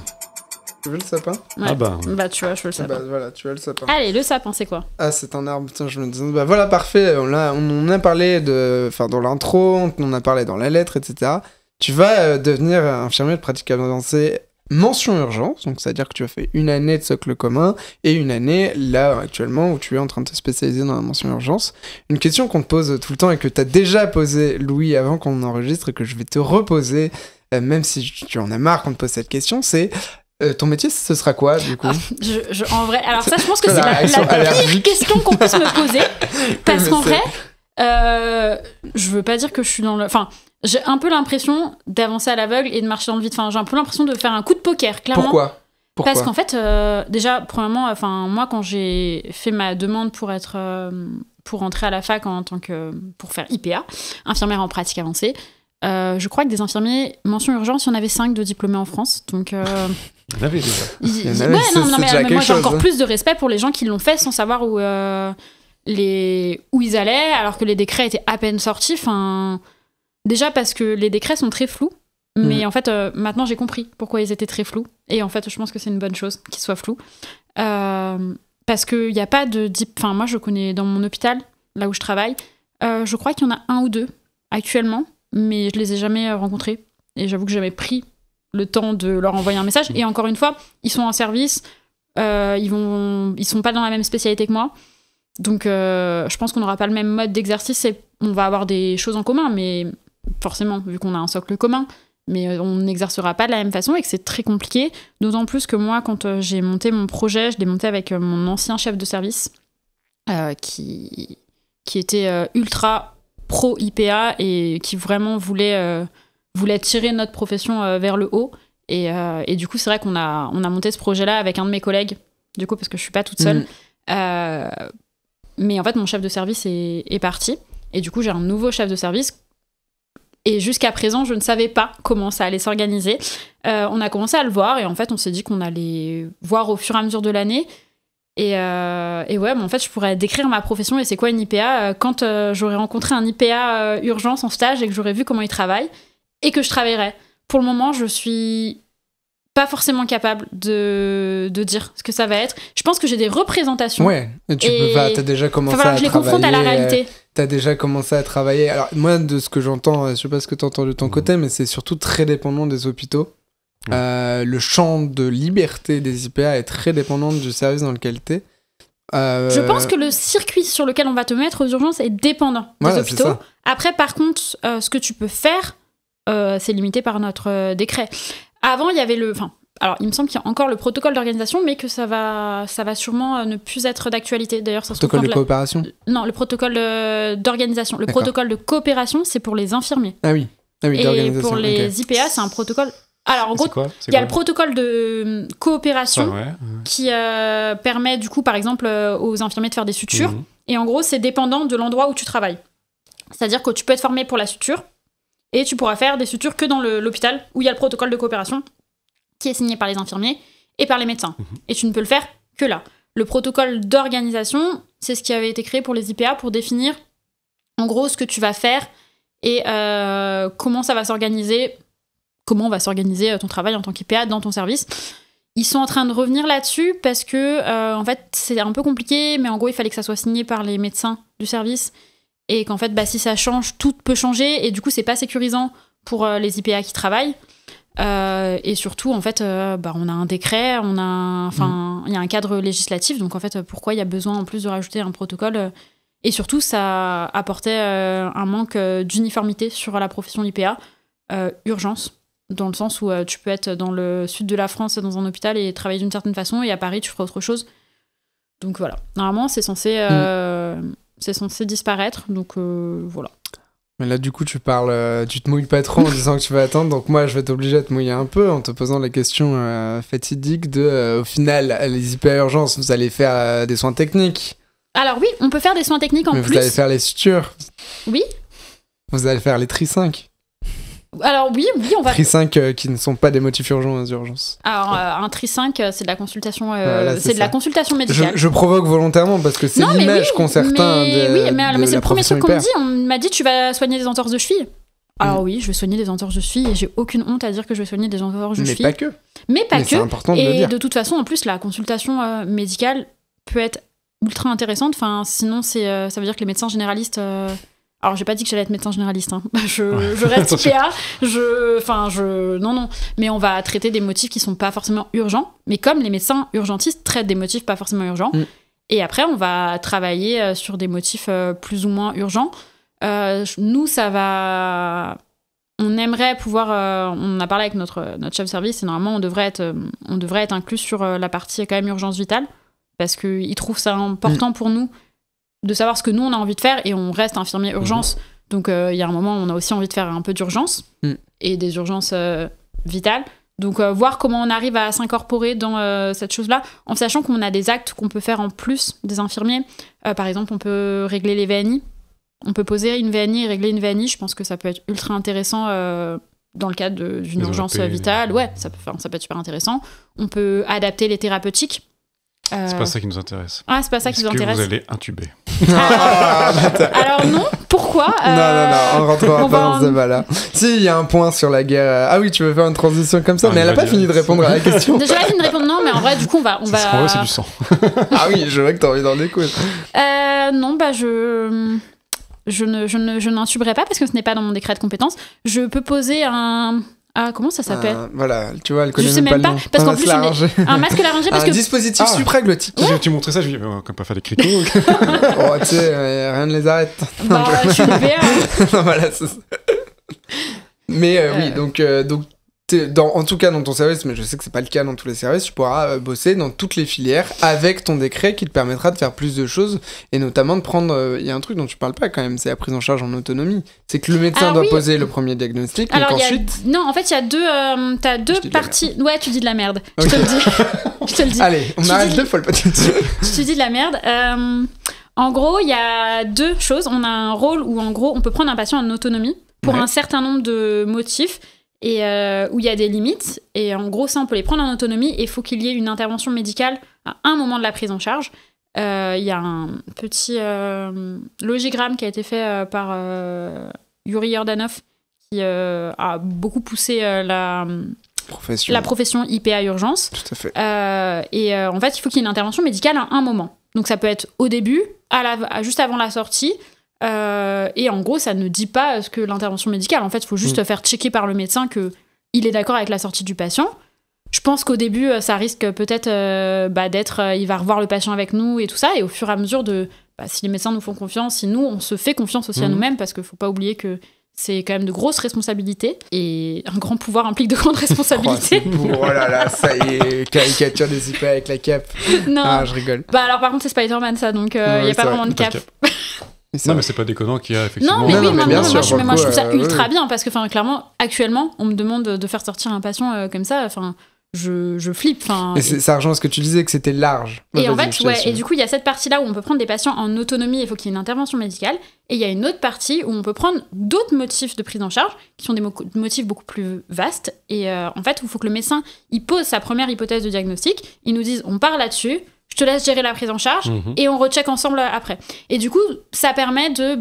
Tu veux le sapin ? Ouais. Ah bah tu vois, je veux le sapin. Voilà, tu veux le sapin. Allez, le sapin, c'est quoi ? Ah, c'est un arbre. Putain, je me disais... voilà, parfait. On en a parlé dans l'intro, on en a parlé dans la lettre, etc. Tu vas devenir infirmier de pratique avancée mention urgence, donc c'est-à-dire que tu as fait une année de socle commun et une année, là, actuellement, où tu es en train de te spécialiser dans la mention urgence. Une question qu'on te pose tout le temps et que tu as déjà posée, Louis, avant qu'on enregistre, et que je vais te reposer, même si tu en as marre qu'on te pose cette question, c'est... ton métier, ce sera quoi, du coup ? En vrai, alors ça, je pense que c'est la pire question qu'on puisse me poser, parce qu'en vrai, je veux pas dire que je suis dans le... Enfin, j'ai un peu l'impression d'avancer à l'aveugle et de marcher dans le vide. Enfin, j'ai un peu l'impression de faire un coup de poker, clairement. Pourquoi ? Parce qu'en fait, déjà, premièrement, moi, quand j'ai fait ma demande pour entrer à la fac pour faire IPA, infirmière en pratique avancée, je crois que des infirmiers mention urgence, il y en avait 5 de diplômés en France. Donc, il y en avait déjà. Mais moi, j'ai encore plus de respect pour les gens qui l'ont fait sans savoir où ils allaient, alors que les décrets étaient à peine sortis. Enfin, déjà parce que les décrets sont très flous. Mais en fait, maintenant, j'ai compris pourquoi ils étaient très flous. Et en fait, je pense que c'est une bonne chose qu'ils soient flous. Parce qu'il n'y a pas de... Enfin, moi, je connais dans mon hôpital, là où je travaille, je crois qu'il y en a 1 ou 2 actuellement, mais je les ai jamais rencontrés. Et j'avoue que j'ai jamais pris le temps de leur envoyer un message. Et encore une fois, ils sont en service, ils sont pas dans la même spécialité que moi. Donc, je pense qu'on n'aura pas le même mode d'exercice et on va avoir des choses en commun, mais forcément, vu qu'on a un socle commun, mais on n'exercera pas de la même façon et que c'est très compliqué. D'autant plus que moi, quand j'ai monté mon projet, je l'ai monté avec mon ancien chef de service qui était ultra pro IPA et qui vraiment voulait tirer notre profession vers le haut. Et du coup, c'est vrai qu'on a monté ce projet-là avec un de mes collègues, du coup, parce que je suis pas toute seule. Mais en fait, mon chef de service est parti. Et du coup, j'ai un nouveau chef de service. Et jusqu'à présent, je ne savais pas comment ça allait s'organiser. On a commencé à le voir et en fait, on s'est dit qu'on allait voir au fur et à mesure de l'année. Et ouais, mais en fait, je pourrais décrire ma profession et c'est quoi une IPA quand j'aurais rencontré un IPA urgence en stage et que j'aurais vu comment il travaille et que je travaillerais. Pour le moment, je suis pas forcément capable de dire ce que ça va être. Je pense que j'ai des représentations. Ouais, et t'as déjà commencé à travailler. Je les confronte à la réalité. T'as déjà commencé à travailler. Alors, moi, de ce que j'entends, je sais pas ce que t'entends de ton côté, mais c'est surtout très dépendant des hôpitaux. Le champ de liberté des IPA est très dépendant du service dans lequel t'es. Je pense que le circuit sur lequel on va te mettre aux urgences est dépendant des hôpitaux. Après, par contre, ce que tu peux faire, c'est limité par notre décret. Avant, il y avait alors, il me semble qu'il y a encore le protocole d'organisation, mais que ça va sûrement ne plus être d'actualité. D'ailleurs, ça se protocole de coopération ? Non, le protocole d'organisation. Le protocole de coopération, c'est pour les infirmiers. Ah oui, et pour les IPA, c'est un protocole... Alors, en gros, il y a le protocole de coopération qui permet, du coup, par exemple, aux infirmiers de faire des sutures. Et en gros, c'est dépendant de l'endroit où tu travailles. C'est-à-dire que tu peux être formé pour la suture et tu pourras faire des sutures que dans l'hôpital où il y a le protocole de coopération qui est signé par les infirmiers et par les médecins. Et tu ne peux le faire que là. Le protocole d'organisation, c'est ce qui avait été créé pour les IPA pour définir, en gros, ce que tu vas faire et comment ça va s'organiser comment va s'organiser ton travail en tant qu'IPA dans ton service. Ils sont en train de revenir là-dessus parce que, en fait, c'est un peu compliqué, mais en gros, il fallait que ça soit signé par les médecins du service et qu'en fait, si ça change, tout peut changer et du coup, c'est pas sécurisant pour les IPA qui travaillent. Et surtout, en fait, on a un décret, il y a un cadre législatif, donc en fait, pourquoi il y a besoin en plus de rajouter un protocole et surtout, ça apportait un manque d'uniformité sur la profession IPA, urgence. Dans le sens où tu peux être dans le sud de la France dans un hôpital et travailler d'une certaine façon et à Paris tu ferais autre chose. Donc voilà, normalement c'est censé disparaître, donc voilà. Mais là du coup tu te mouilles pas trop en disant que tu vas attendre, donc moi je vais t'obliger à te mouiller un peu en te posant la question fatidique de au final les IPA urgences vous allez faire des soins techniques. Alors oui, on peut faire des soins techniques en mais plus. Vous allez faire les sutures. Oui. Vous allez faire les tri 5. Alors oui, on va... Tri 5 qui ne sont pas des motifs urgents aux urgences. Alors un tri 5 c'est de la consultation c'est de la consultation médicale. Je provoque volontairement parce que c'est l'image qu'ont certains mais c'est le premier truc qu'on me dit. On m'a dit tu vas soigner des entorses de cheville. Alors oui, je vais soigner des entorses de cheville et j'ai aucune honte à dire que je vais soigner des entorses de cheville. Mais pas que. C'est important de le dire. Et de toute façon, en plus, la consultation médicale peut être ultra intéressante. Enfin, sinon, ça veut dire que les médecins généralistes... Alors, j'ai pas dit que j'allais être médecin généraliste. Hein. Je reste IPA. Non. Mais on va traiter des motifs qui sont pas forcément urgents. Mais comme les médecins urgentistes traitent des motifs pas forcément urgents. Et après, on va travailler sur des motifs plus ou moins urgents. Nous, ça va... On aimerait pouvoir... on a parlé avec notre chef de service et normalement, on devrait être inclus sur la partie quand même urgence vitale parce qu'il trouve ça important pour nous de savoir ce que nous, on a envie de faire et on reste infirmier urgence. Donc, il y a un moment, on a aussi envie de faire un peu d'urgence et des urgences vitales. Donc, voir comment on arrive à s'incorporer dans cette chose-là, en sachant qu'on a des actes qu'on peut faire en plus des infirmiers. Par exemple, on peut régler les VNI. On peut poser une VNI et régler une VNI. Je pense que ça peut être ultra intéressant dans le cadre d'une urgence vitale. Ouais, ça peut être super intéressant. On peut adapter les thérapeutiques. C'est pas ça qui nous intéresse. Ah, c'est pas ça qui nous intéresse. Est-ce que vous allez intuber? Alors non, pourquoi Non, on rentrera pas dans ce débat-là. Si, il y a un point sur la guerre. Ah oui, tu veux faire une transition comme ça, mais elle a pas fini de répondre à la question. Déjà, elle a fini de répondre non, mais en vrai, du coup, on va... C'est du sang. Ah oui, je vois que t'as envie d'en découdre. Non, je n'intuberai pas parce que ce n'est pas dans mon décret de compétences. Je peux poser un... Ah, comment ça s'appelle? Voilà, tu vois, elle connaît même pas le nom. Parce qu'en plus, un masque laryngé parce un dispositif supraglottique. Ouais. Tu montrais ça, je me dis, on va pas faire des cricos. Oh, tu sais, rien ne les arrête. Bah, je suis une PA. Voilà, c'est ça. Mais oui, donc en tout cas dans ton service, mais je sais que c'est pas le cas dans tous les services, tu pourras bosser dans toutes les filières avec ton décret qui te permettra de faire plus de choses et notamment de prendre... Il y a un truc dont tu parles pas quand même, c'est la prise en charge en autonomie. C'est que le médecin doit poser le premier diagnostic, alors, donc ensuite... Non, en fait, il y a t'as deux parties... Ouais, tu dis de la merde. Okay. Je te le dis. Allez, on arrête 2 fois le podcast. Je te dis de la merde. En gros, il y a 2 choses. On a un rôle où, en gros, on peut prendre un patient en autonomie pour un certain nombre de motifs et où il y a des limites. Et en gros, ça, on peut les prendre en autonomie et il faut qu'il y ait une intervention médicale à un moment de la prise en charge. Il y a un petit logigramme qui a été fait par Yuri Yordanov qui a beaucoup poussé la profession IPA urgence. Tout à fait. En fait, il faut qu'il y ait une intervention médicale à un moment. Donc ça peut être au début, juste avant la sortie. Et en gros, ça ne dit pas ce que l'intervention médicale. En fait, il faut juste faire checker par le médecin qu'il est d'accord avec la sortie du patient. Je pense qu'au début, ça risque peut-être d'être... il va revoir le patient avec nous et tout ça. Et au fur et à mesure si les médecins nous font confiance, si nous, on se fait confiance aussi à nous-mêmes, parce qu'il ne faut pas oublier que c'est quand même de grosses responsabilités. Et un grand pouvoir implique de grandes responsabilités. Oh là là, ça y est, caricature des IPA avec la cape. Non. Ah, je rigole. Alors par contre, c'est Spider-Man, ça, donc il n'y a pas vraiment de cape. Non, mais c'est pas déconnant qu'il y a effectivement... Non, mais oui, bien sûr, moi je trouve ça ultra bien, parce que clairement, actuellement, on me demande de faire sortir un patient comme ça, je flippe. Et ça rejoint ce que tu disais, que c'était large. Et en fait, et du coup, il y a cette partie-là où on peut prendre des patients en autonomie, il faut qu'il y ait une intervention médicale, et il y a une autre partie où on peut prendre d'autres motifs de prise en charge, qui sont des motifs beaucoup plus vastes, et en fait, il faut que le médecin, il pose sa première hypothèse de diagnostic, il nous dise, on part là-dessus, je te laisse gérer la prise en charge et on recheck ensemble après. Et du coup, ça permet de,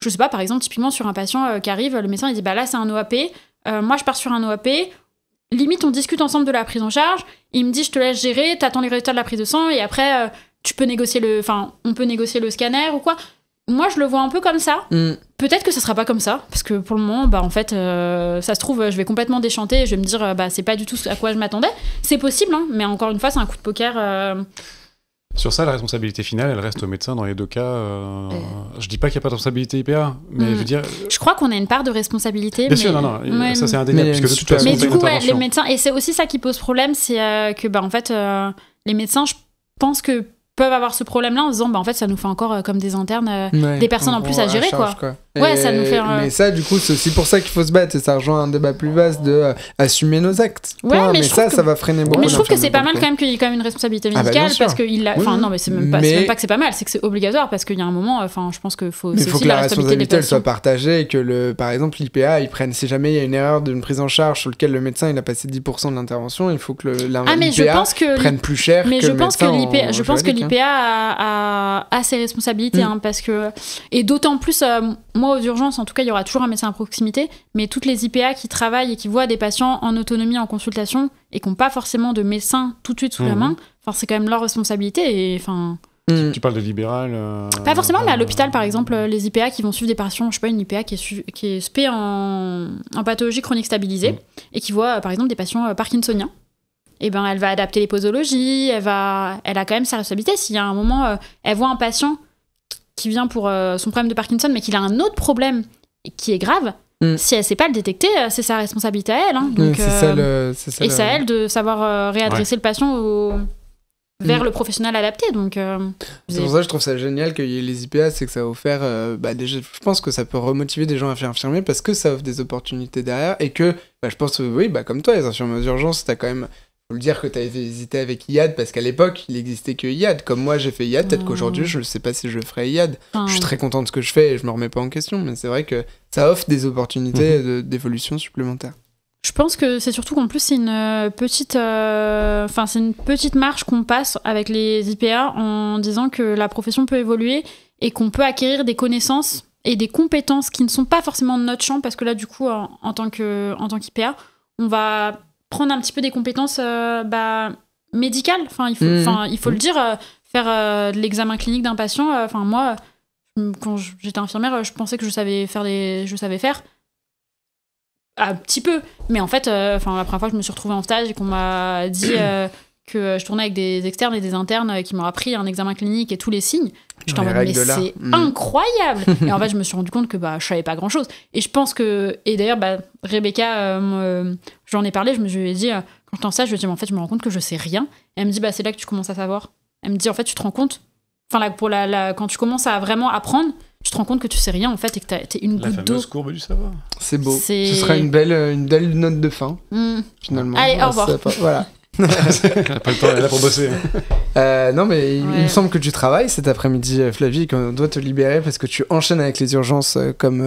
je sais pas, par exemple, typiquement sur un patient qui arrive, le médecin il dit, là c'est un OAP, moi je pars sur un OAP, limite on discute ensemble de la prise en charge, il me dit je te laisse gérer, t'attends les résultats de la prise de sang et après on peut négocier le scanner ou quoi. Moi je le vois un peu comme ça. Peut-être que ça sera pas comme ça, parce que pour le moment, en fait, ça se trouve, je vais complètement déchanter et je vais me dire, c'est pas du tout à quoi je m'attendais. C'est possible, hein, mais encore une fois, c'est un coup de poker. Sur ça, la responsabilité finale, elle reste au médecin dans les deux cas. Je dis pas qu'il n'y a pas de responsabilité IPA, mais je veux dire... Je crois qu'on a une part de responsabilité. Bien sûr, non, ça c'est indéniable, puisque de toute façon, mais du coup, les médecins, et c'est aussi ça qui pose problème, c'est que, en fait, les médecins, je pense que peuvent avoir ce problème-là en se disant, en fait, ça nous fait encore comme des internes, des personnes en plus à gérer, quoi. Ouais, ça nous fait... Mais ça, du coup, c'est aussi pour ça qu'il faut se battre, et ça rejoint un débat plus vaste de assumer nos actes. Ouais, mais ça va freiner beaucoup. Mais je trouve que c'est pas mal quand même qu'il y ait quand même une responsabilité médicale, parce qu'il l'a... Enfin, non, mais c'est même pas que c'est pas mal, c'est que c'est obligatoire, parce qu'il y a un moment, je pense qu'il faut... Il faut que la responsabilité, elle soit partagée, et que, par exemple, l'IPA, ils prennent... Si jamais il y a une erreur d'une prise en charge sur laquelle le médecin, il a passé 10% de l'intervention, il faut que l'IPA prenne plus cher que le médecin. Mais je pense que l'IPA a ses responsabilités, parce que... Et d'autant plus, moi, aux urgences, en tout cas, il y aura toujours un médecin à proximité, mais toutes les IPA qui travaillent et qui voient des patients en autonomie en consultation et qui n'ont pas forcément de médecin tout de suite sous la main, c'est quand même leur responsabilité. Et tu parles de libéral Pas forcément, mais à l'hôpital, par exemple, les IPA qui vont suivre des patients, je sais pas, une IPA qui est spé en pathologie chronique stabilisée et qui voit, par exemple, des patients parkinsoniens. Et elle va adapter les posologies, elle a quand même sa responsabilité. S'il y a un moment, elle voit un patient qui vient pour son problème de Parkinson, mais qu'il a un autre problème qui est grave, si elle ne sait pas le détecter, c'est sa responsabilité à elle. Hein. Donc, c'est à elle de savoir réadresser le patient vers le professionnel adapté. Donc, c'est pour ça que je trouve ça génial qu'il y ait les IPA, c'est que ça a offert... déjà, je pense que ça peut remotiver des gens à faire infirmier parce que ça offre des opportunités derrière et que, je pense, comme toi, les infirmiers aux urgences, t'as quand même... Faut le dire que t'as hésité avec IAD parce qu'à l'époque il existait que IAD. Comme moi j'ai fait IAD, peut-être qu'aujourd'hui je ne sais pas si je ferai IAD. Je suis très content de ce que je fais et je me remets pas en question, mais c'est vrai que ça offre des opportunités d'évolution supplémentaires. Je pense que c'est surtout qu'en plus c'est une petite marche qu'on passe avec les IPA en disant que la profession peut évoluer et qu'on peut acquérir des connaissances et des compétences qui ne sont pas forcément de notre champ, parce que là du coup en tant qu'IPA on va prendre un petit peu des compétences médicales. Il faut le dire, faire de l'examen clinique d'un patient. Moi, quand j'étais infirmière, je pensais que je savais faire un petit peu. Mais en fait, la première fois que je me suis retrouvée en stage et qu'on m'a dit que je tournais avec des externes et des internes qui m'ont appris un examen clinique et tous les signes, j'étais en mode, mais c'est incroyable. Et en fait, je me suis rendu compte que je savais pas grand-chose. Et je pense que... Et d'ailleurs, Rebecca, j'en ai parlé, je me suis dit, quand j'étais en stage, je me dis, en fait, je me rends compte que je sais rien. Et elle me dit, c'est là que tu commences à savoir. Elle me dit, en fait, tu te rends compte... quand tu commences à vraiment apprendre, tu te rends compte que tu sais rien, en fait, et que t'es une goutte d'eau. La fameuse courbe du savoir. C'est beau. Ce sera une belle note de fin, finalement. Allez, au revoir. Voilà. Elle n'a pas le temps, elle est là pour bosser. Non, mais il me semble que tu travailles cet après-midi, Flavie, et qu'on doit te libérer parce que tu enchaînes avec les urgences comme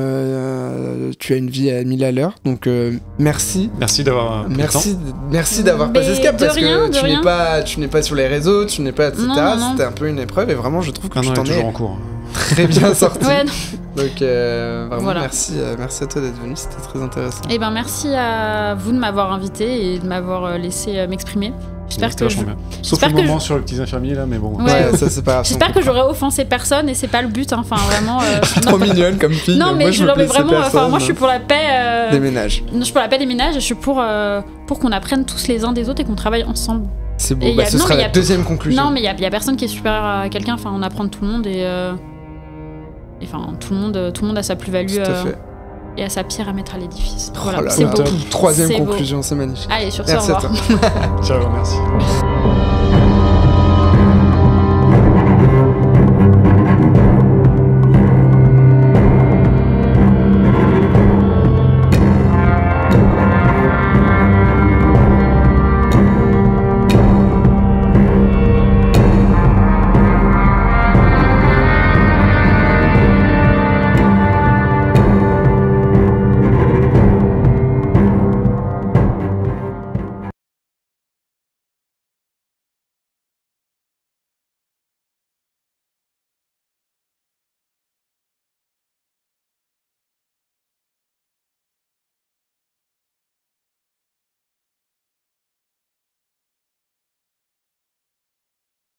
tu as une vie à 1000 à l'heure. Donc, merci. Merci d'avoir Merci d'avoir passé ce cap parce que tu n'es pas sur les réseaux, tu n'es pas, etc. C'était un peu une épreuve et vraiment, je trouve que tu t'en es en cours. Très bien sorti. Donc, vraiment, voilà. merci à toi d'être venu, c'était très intéressant. Et merci à vous de m'avoir invité et de m'avoir laissé m'exprimer. J'espère que Sauf le moment sur les petits infirmiers là, mais bon. Ouais, ça c'est pas grave. J'espère que j'aurais offensé personne et c'est pas le but. Vraiment. Je suis trop mignonne comme fille. Non, mais vraiment, moi je suis pour la paix. Des ménages. Je suis pour la paix des ménages et je suis pour qu'on apprenne tous les uns des autres et qu'on travaille ensemble. C'est beau. Ce sera la deuxième conclusion. Non, mais il y a personne qui est supérieur à quelqu'un. On apprend de tout le monde et tout le monde a sa plus-value. Tout à fait. Et à sa pierre à mettre à l'édifice. Voilà, c'est beau. Troisième conclusion, c'est magnifique. Allez, sur ce, au revoir. Ciao, merci.